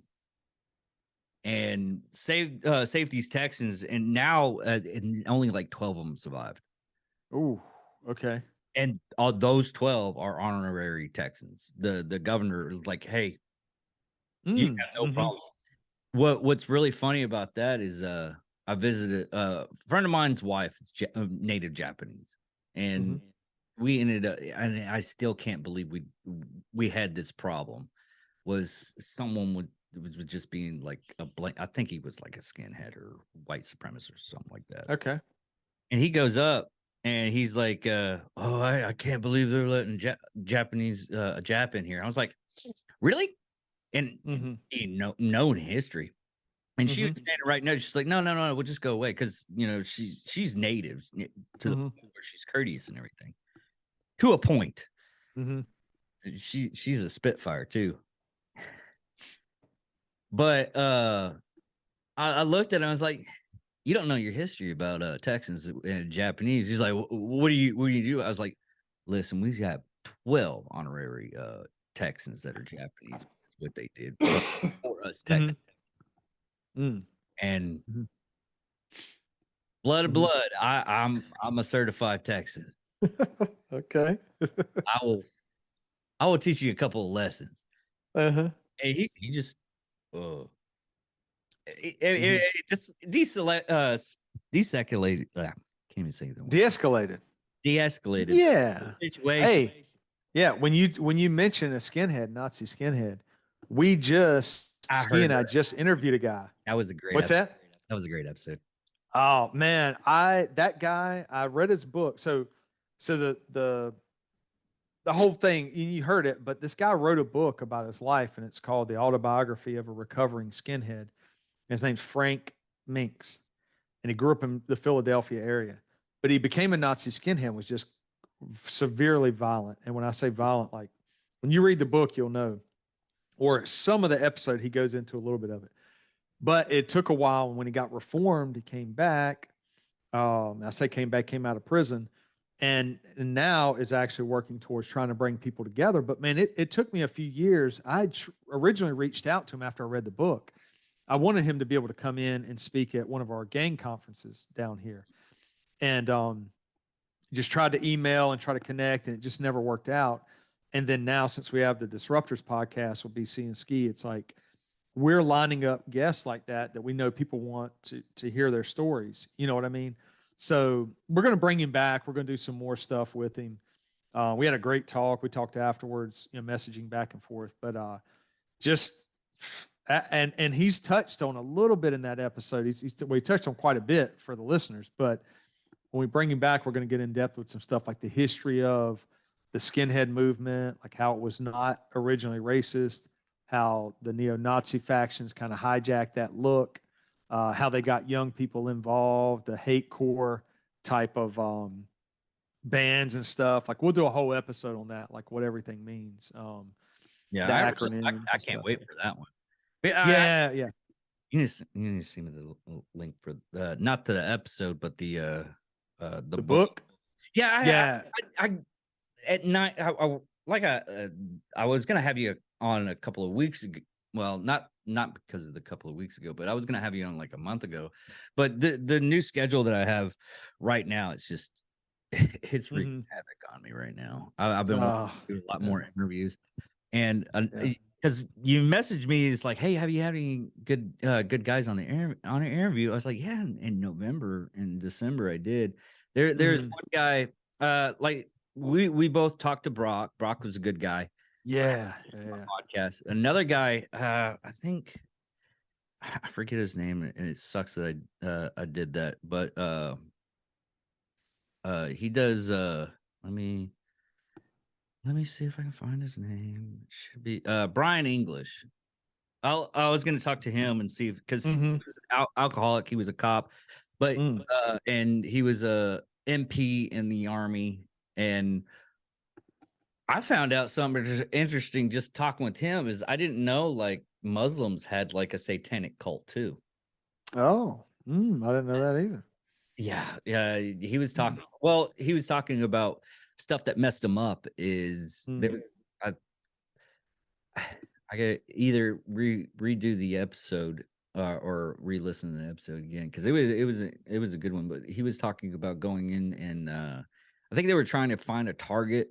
and save these Texans, and now and only like 12 of them survived. Ooh, okay. And all those 12 are honorary Texans. The governor is like, hey, you got no Mm-hmm. problems. What's really funny about that is I visited a friend of mine's wife. It's native Japanese, and we ended up. And I still can't believe we had this problem. Was someone was just being like a blank? I think he was like a skinhead or white supremacist or something like that. Okay. And he goes up and he's like, "Oh, I can't believe they're letting Japanese Jap in here." I was like, "Really?" And known history. And she was standing right now. She's like, no, we'll just go away because she's native to the point where she's courteous and everything to a point. She's a spitfire too. But I looked at him. I was like, you don't know your history about Texans and Japanese. He's like, what do you do? I was like, listen, we got 12 honorary Texans that are Japanese. What they did for us Texans. And blood of blood, I'm a certified Texan. Okay. I will teach you a couple of lessons. And he just it just deseculated. Can't even say that. De-escalated. Yeah. Situation. Hey, yeah. When you mention a skinhead, Nazi skinhead, I just interviewed a guy. That was a great. What's episode. that? That was a great episode. Oh man, that guy, I read his book. So the whole thing, you heard it, but this guy wrote a book about his life, and it's called The Autobiography of a Recovering Skinhead. His name's Frank Minks, and he grew up in the Philadelphia area, but he became a Nazi skinhead, was just severely violent. And when I say violent, like when you read the book, you'll know, or some of the episode, he goes into a little bit of it. But it took a while. And when he got reformed, he came back. I say came back, came out of prison, and now is actually working towards trying to bring people together. But man, it took me a few years. I originally reached out to him after I read the book. I wanted him to be able to come in and speak at one of our gang conferences down here, and just tried to email and try to connect, and it just never worked out. And then now, since we have the Disruptors podcast with BC and Ski, it's like we're lining up guests like that we know people want to hear their stories. You know what I mean? So we're going to bring him back. We're going to do some more stuff with him. We had a great talk. We talked afterwards, messaging back and forth, but just and he's touched on a little bit in that episode. We touched on quite a bit for the listeners, but when we bring him back, we're going to get in depth with some stuff like the history of the skinhead movement, like how it was not originally racist, how the neo-Nazi factions kind of hijacked that look, how they got young people involved, the hate core type of bands and stuff. Like we'll do a whole episode on that, like what everything means. Yeah, the I acronyms. I can't wait for that one. Yeah. You need to see me the link for not the episode, but the book. Yeah, I at night. I was gonna have you on a couple of weeks ago. Well, not because of the couple of weeks ago, but I was gonna have you on like a month ago. But the new schedule that I have right now, it's just it's wreaking havoc on me right now. I've been wanting to do a lot more interviews, and because you messaged me, it's like, hey, have you had any good guys on the on an interview? I was like, yeah, in November and December I did. There's one guy, like we both talked to Brock. Brock was a good guy. Yeah. Podcast. Another guy, I think I forget his name, and it sucks that I did that, but he does let me Let me see if I can find his name. It should be Brian English. I was going to talk to him and see if, because he Mhm. was alcoholic, he was a cop, but Mm. and he was a MP in the army, and I found out something interesting just talking with him is I didn't know like Muslims had like a satanic cult too. Oh, I didn't know that either. Yeah, yeah. He was talking. Well, he was talking about stuff that messed him up. Is there? I, I gotta either redo the episode or re-listen to the episode again because it was a good one. But he was talking about going in and I think they were trying to find a target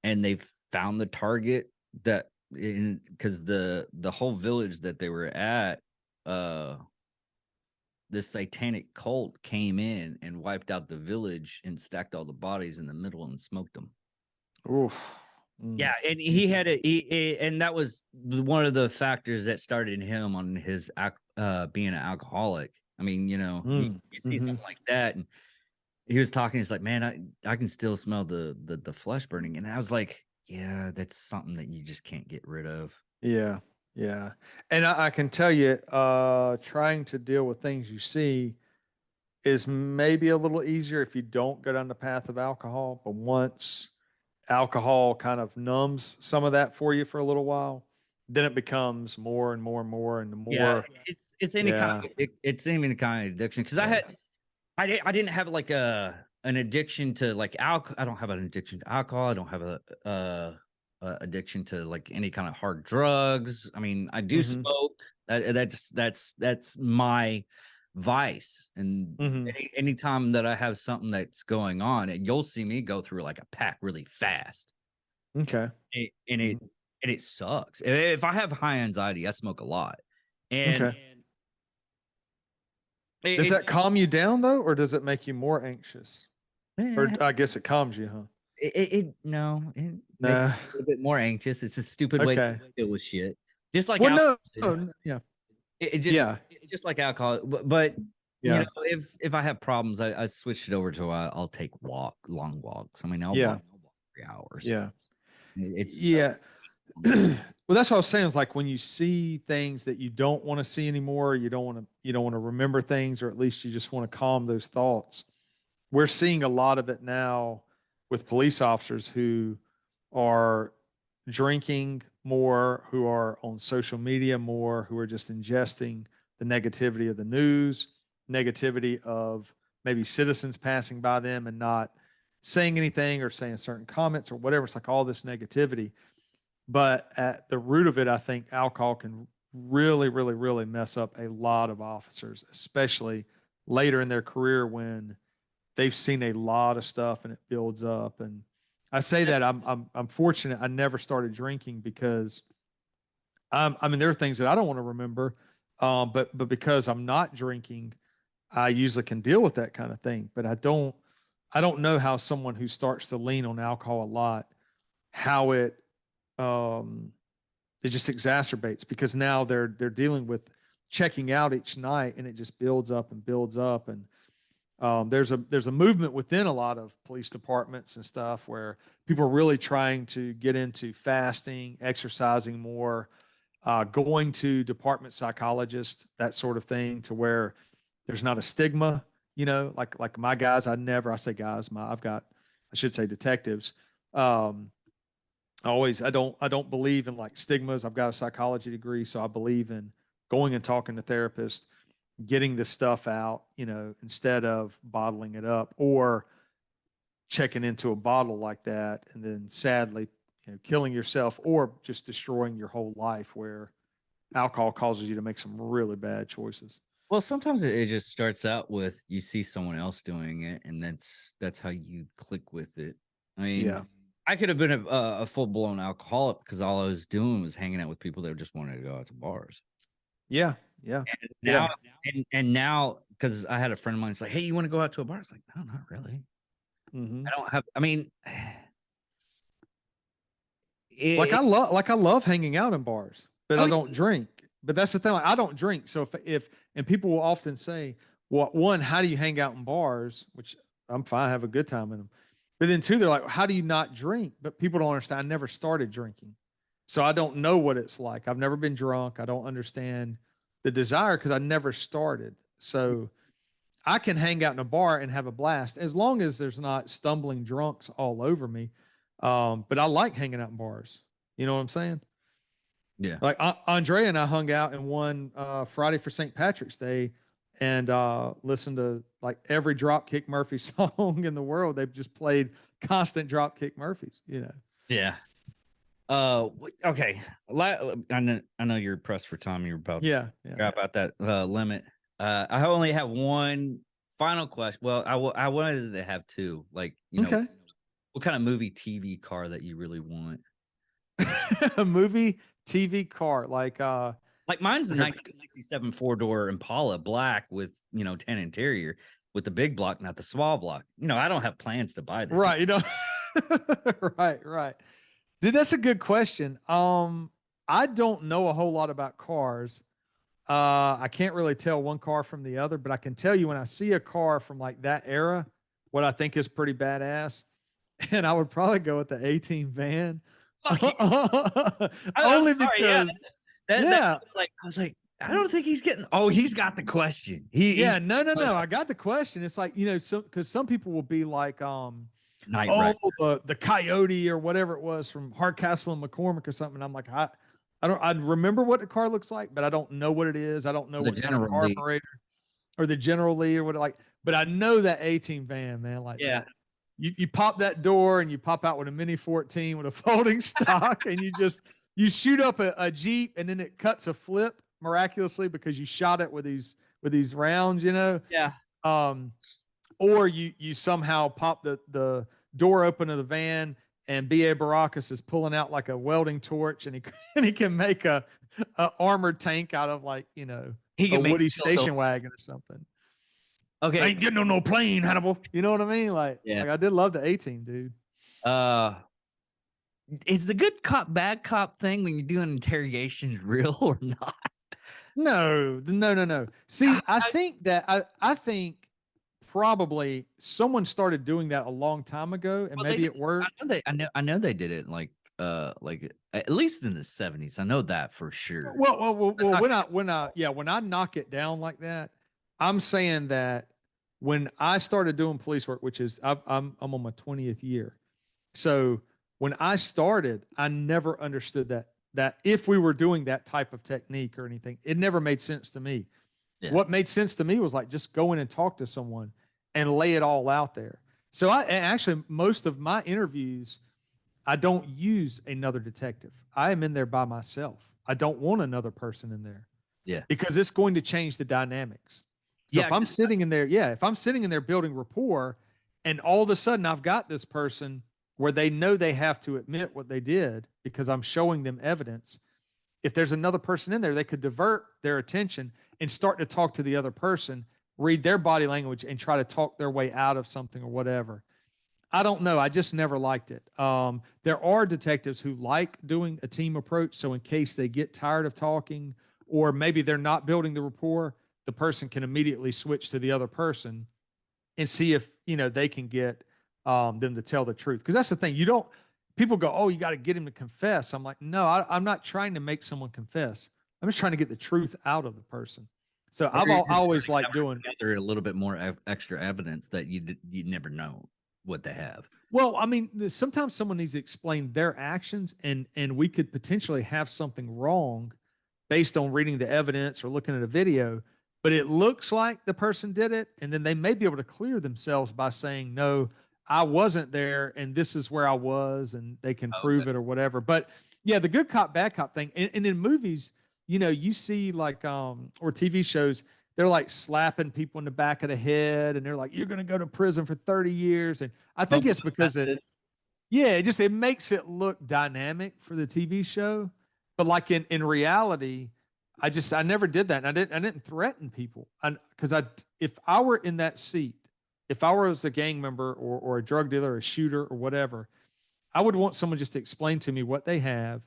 and they found the target that because the whole village that they were at this satanic cult came in and wiped out the village and stacked all the bodies in the middle and smoked them. Oof. Yeah, and he had and that was one of the factors that started him on his being an alcoholic. I mean, you see something like that, and he was talking. He's like, "Man, I can still smell the flesh burning," and I was like, "Yeah, that's something that you just can't get rid of." Yeah, yeah. And I can tell you, trying to deal with things you see is maybe a little easier if you don't go down the path of alcohol. But once alcohol kind of numbs some of that for you for a little while, then it becomes more and more and more and the Yeah, more. it's any kind Yeah. of it's any kind of addiction because Yeah. I didn't have like an addiction to like alcohol. I don't have an addiction to alcohol. I don't have a addiction to like any kind of hard drugs. I mean, I do Mhm. smoke. That's my vice. And Mhm. anytime that I have something that's going on, and you'll see me go through like a pack really fast. Okay. And and it Mhm. and it sucks. If I have high anxiety, I smoke a lot. And Okay. Does it, that calm you down though, or does it make you more anxious? Or it, I guess it calms you, huh? no, it makes Nah. me a little bit more anxious. It's a stupid way to Okay. deal with shit. Just like Well, alcohol no. is. Yeah. It just Yeah. it's just like alcohol. But Yeah. if I have problems, I switch it over to I'll take long walks. I mean, Yeah. I'll walk 3 hours. Yeah. It's so Yeah. Well, that's what I was saying. Is like when you see things that you don't want to see anymore, you don't want to remember things, or at least you just want to calm those thoughts. We're seeing a lot of it now with police officers who are drinking more, who are on social media more, who are just ingesting the negativity of the news, negativity of maybe citizens passing by them and not saying anything or saying certain comments or whatever. It's like all this negativity. But at the root of it, I think alcohol can really, really, really mess up a lot of officers, especially later in their career when they've seen a lot of stuff and it builds up. And I say that I'm fortunate. I never started drinking because I mean there are things that I don't want to remember, but because I'm not drinking, I usually can deal with that kind of thing. But I don't know how someone who starts to lean on alcohol a lot, how um, it just exacerbates because now they're dealing with checking out each night and it just builds up and there's a movement within a lot of police departments and stuff where people are really trying to get into fasting, exercising more, going to department psychologists, that sort of thing, to where there's not a stigma. Like my guys, I say guys, I should say detectives. Um, I don't believe in like stigmas. I've got a psychology degree, so I believe in going and talking to therapists, getting this stuff out, instead of bottling it up or checking into a bottle like that and then sadly, killing yourself or just destroying your whole life where alcohol causes you to make some really bad choices. well, sometimes it just starts out with you see someone else doing it, and that's how you click with it. I mean, Yeah. I could have been a full blown alcoholic because all I was doing was hanging out with people that just wanted to go out to bars. Yeah. Yeah. And Yeah. now, and now, because I had a friend of mine, it's like, hey, you want to go out to a bar? It's like, no, not really. Mm-hmm. I don't have. I mean, Like it, I love hanging out in bars, but oh, I don't drink. But that's the thing. Like, I don't drink. So if and people will often say, "Well, one, how do you hang out in bars?" Which I'm fine, I have a good time in them. But then two, they're like, how do you not drink? But people don't understand. I never started drinking. So I don't know what it's like. I've never been drunk. I don't understand the desire because I never started. So I can hang out in a bar and have a blast as long as there's not stumbling drunks all over me. But I like hanging out in bars. You know what I'm saying? Yeah. Like Andre and I hung out in one Friday for St. Patrick's Day and listened to like every Dropkick Murphy song in the world. They've just played constant Dropkick Murphys, you know. Yeah. Okay. I know you're pressed for time. You're about Yeah. about that limit. I only have one final question. Well, I wanted to have two. Like, you know, Okay. what kind of movie TV car that you really want? A movie TV car like mine's a 1967 four-door Impala black with, you know, 10 interior with the big block, not the small block. You know, I don't have plans to buy this. Right, you know. right. Dude, that's a good question. I don't know a whole lot about cars. I can't really tell one car from the other, but I can tell you when I see a car from like that era, what I think is pretty badass. And I would probably go with the A-Team van. Only because I was like, I don't think he's getting. Oh, he's got the question. No. I got the question. It's like, you know, so because some people will be like, the Coyote or whatever it was from Hardcastle and McCormick or something. I'm like, I remember what the car looks like, but I don't know what it is. I don't know what kind of carburetor or the General Lee or what but I know that A-Team van, man. Like, yeah. You pop that door and you pop out with a Mini 14 with a folding stock and you shoot up a Jeep and then it cuts a flip miraculously because you shot it with these rounds, you know? Yeah. Or you somehow pop the door open of the van and B.A. Baracus is pulling out like a welding torch and he can make a armored tank out of like, you know, a Woody station wagon or something. Okay. I ain't getting on no plane, Hannibal. You know what I mean? Like I did love the A-Team, dude. Is the good cop, bad cop thing when you're doing interrogations real or not? No. See, I think probably someone started doing that a long time ago and maybe it worked. I know they did it like at least in the 70s. I know that for sure. Well, when I knock it down like that, I'm saying that when I started doing police work, which is I'm on my 20th year. So when I started, I never understood that if we were doing that type of technique or anything, it never made sense to me. Yeah. What made sense to me was like just go in and talk to someone and lay it all out there. So actually most of my interviews, I don't use another detective. I am in there by myself. I don't want another person in there. Yeah. Because it's going to change the dynamics. So if I'm sitting in there building rapport and all of a sudden I've got this person where they know they have to admit what they did because I'm showing them evidence. If there's another person in there, they could divert their attention and start to talk to the other person, read their body language and try to talk their way out of something or whatever. I don't know. I just never liked it. There are detectives who like doing a team approach. So in case they get tired of talking or maybe they're not building the rapport, the person can immediately switch to the other person and see if, you know, they can get them to tell the truth. Because that's the thing. People go, oh, you got to get him to confess. I'm like, no, I'm not trying to make someone confess. I'm just trying to get the truth out of the person. So I always like doing a little bit more extra evidence that you never know what they have. Well, I mean, sometimes someone needs to explain their actions and we could potentially have something wrong based on reading the evidence or looking at a video, but it looks like the person did it. And then they may be able to clear themselves by saying, no, I wasn't there and this is where I was, and they can prove it or whatever. But yeah, the good cop, bad cop thing. And in movies, you know, you see like, or TV shows, they're like slapping people in the back of the head and they're like, you're going to go to prison for 30 years. And I think it's because it makes it look dynamic for the TV show. But like in reality, I never did that. And I didn't threaten people. Because if I were in that seat, if I was a gang member or a drug dealer, or a shooter or whatever, I would want someone just to explain to me what they have.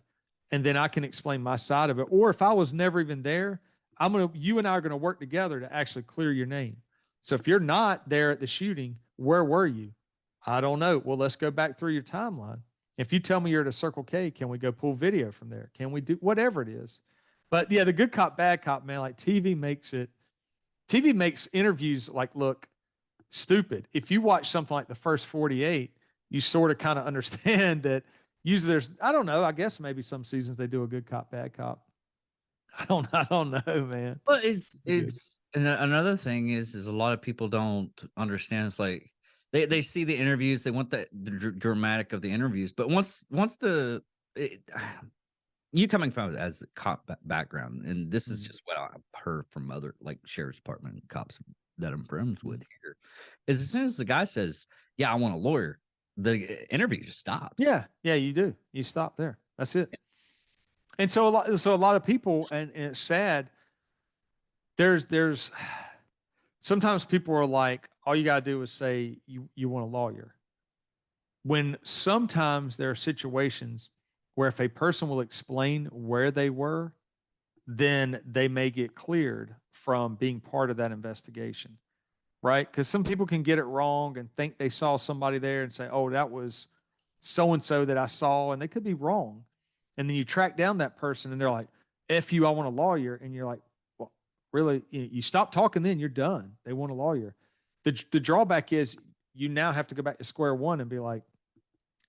And then I can explain my side of it. Or if I was never even there, you and I are going to work together to actually clear your name. So if you're not there at the shooting, where were you? I don't know. Well, let's go back through your timeline. If you tell me you're at a Circle K, can we go pull video from there? Can we do whatever it is? But yeah, the good cop, bad cop, man, like TV makes interviews like look stupid. If you watch something like the first 48, you sort of kind of understand that usually there's, I don't know, I guess maybe some seasons they do a good cop, bad cop. I don't know, man. Well, it's and another thing is a lot of people don't understand. It's like they see the interviews, they want the dramatic of the interviews, but once you coming from as a cop background, and this is just what I've heard from other like sheriff's department cops that I'm friends with here, is as soon as the guy says, "Yeah, I want a lawyer," the interview just stops. Yeah, you do. You stop there. That's it. And so a lot of people, and it's sad. There's sometimes people are like, all you gotta do is say you want a lawyer. When sometimes there are situations where if a person will explain where they were, then they may get cleared from being part of that investigation, right? Because some people can get it wrong and think they saw somebody there and say, oh, that was so and so that I saw, and they could be wrong. And then you track down that person and they're like, F you, I want a lawyer. And you're like, well, really? You stop talking, then you're done. They want a lawyer. The drawback is you now have to go back to square one and be like,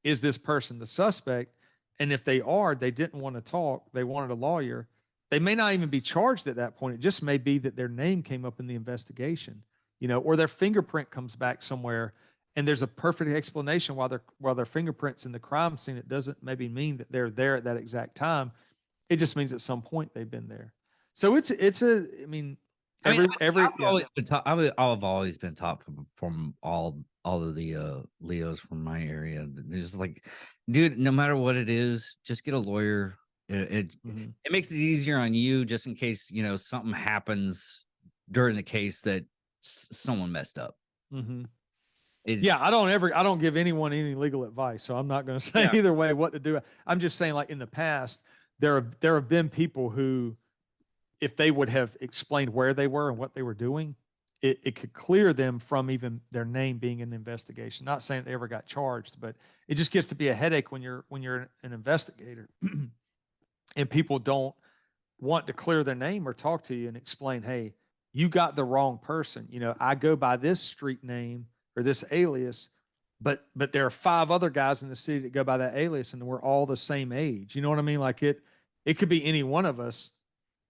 is this person the suspect? And if they are, they didn't want to talk, they wanted a lawyer. They may not even be charged at that point. It just may be that their name came up in the investigation, or their fingerprint comes back somewhere. And there's a perfect explanation while their fingerprints in the crime scene. It doesn't maybe mean that they're there at that exact time. It just means at some point they've been there. So I've always been taught from all of the Leos from my area. There's like, dude, no matter what it is, just get a lawyer. It makes it easier on you, just in case something happens during the case that someone messed up. Mm-hmm. I don't give anyone any legal advice, so I'm not going to say either way what to do. I'm just saying, like in the past, there have been people who, if they would have explained where they were and what they were doing, it could clear them from even their name being in the investigation. Not saying they ever got charged, but it just gets to be a headache when you're an investigator, and people don't want to clear their name or talk to you and explain, hey, you got the wrong person. I go by this street name or this alias, but there are 5 other guys in the city that go by that alias, and we're all the same age. You know what I mean? Like it could be any one of us,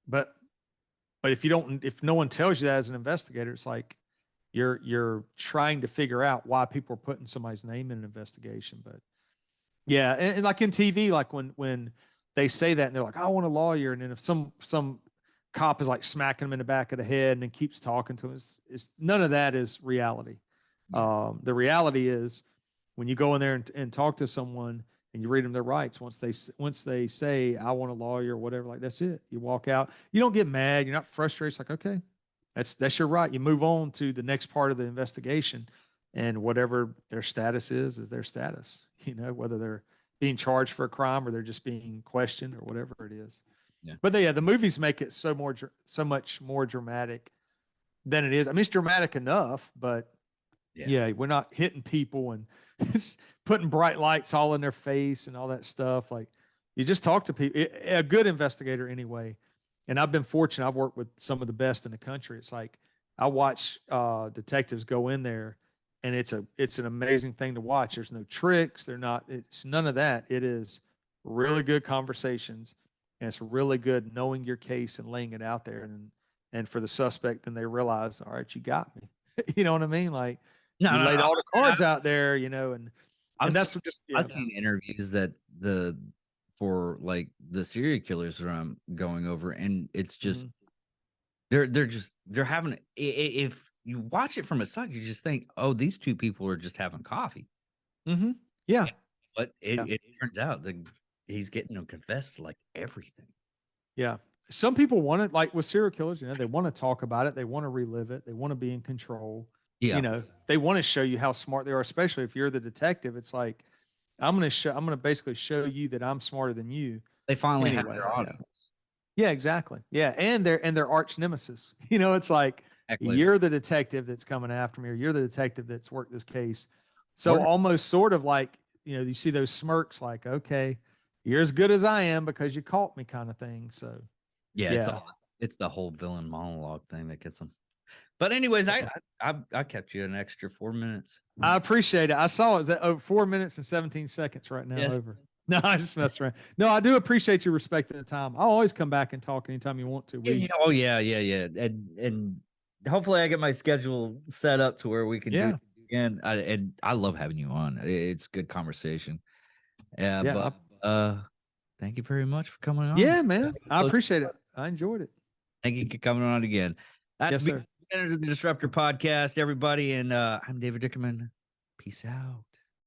but if no one tells you that as an investigator, it's like you're trying to figure out why people are putting somebody's name in an investigation. But yeah, and like in TV, like when they say that and they're like, I want a lawyer, and then if some cop is like smacking him in the back of the head and then keeps talking to him, it's none of that is reality. The reality is when you go in there and talk to someone and you read them their rights, once they say, I want a lawyer or whatever, like that's it. You walk out, you don't get mad. You're not frustrated. It's like, okay, that's your right. You move on to the next part of the investigation, and whatever their status is their status, whether they're being charged for a crime or they're just being questioned or whatever it is. Yeah. But the movies make it so much more dramatic than it is. I mean, it's dramatic enough, but yeah, we're not hitting people and putting bright lights all in their face and all that stuff. Like, you just talk to people. A good investigator, anyway. And I've been fortunate. I've worked with some of the best in the country. It's like I watch detectives go in there, and it's an amazing thing to watch. There's no tricks. It's none of that. It is really good conversations, and it's really good knowing your case and laying it out there. And for the suspect, then they realize, all right, you got me. You know what I mean? Like, you laid all the cards out there, and that's just. I've seen interviews that for like the serial killers that I'm going over, and it's just they're having. If you watch it from a side, you just think, oh, these two people are just having coffee. Mm-hmm. Yeah, but it turns out that he's getting them confessed to like everything. Yeah. Some people want it, like with serial killers, they want to talk about it. They want to relive it. They want to be in control. Yeah. They want to show you how smart they are, especially if you're the detective. It's like, I'm going to basically show you that I'm smarter than you. They finally have their audience. Yeah, exactly. Yeah. And their arch nemesis. It's like, exactly. You're the detective that's coming after me, or you're the detective that's worked this case. So What? almost sort of like, you see those smirks like, okay, you're as good as I am because you caught me kind of thing. So Yeah, yeah. it's the whole villain monologue thing that gets them. But anyways, I kept you an extra 4 minutes. I appreciate it. I saw it at 4 minutes and 17 seconds right now Yes. over. No, I just messed around. No, I do appreciate you respecting the time. I'll always come back and talk anytime you want to. Oh yeah, and hopefully I get my schedule set up to where we can do it again. And I love having you on. It's good conversation. Yeah, but thank you very much for coming on. yeah, man. I appreciate it. I enjoyed it. Thank you for coming on again. That's Yes, sir. the Disruptor podcast, everybody. And I'm David Dickerman. Peace out.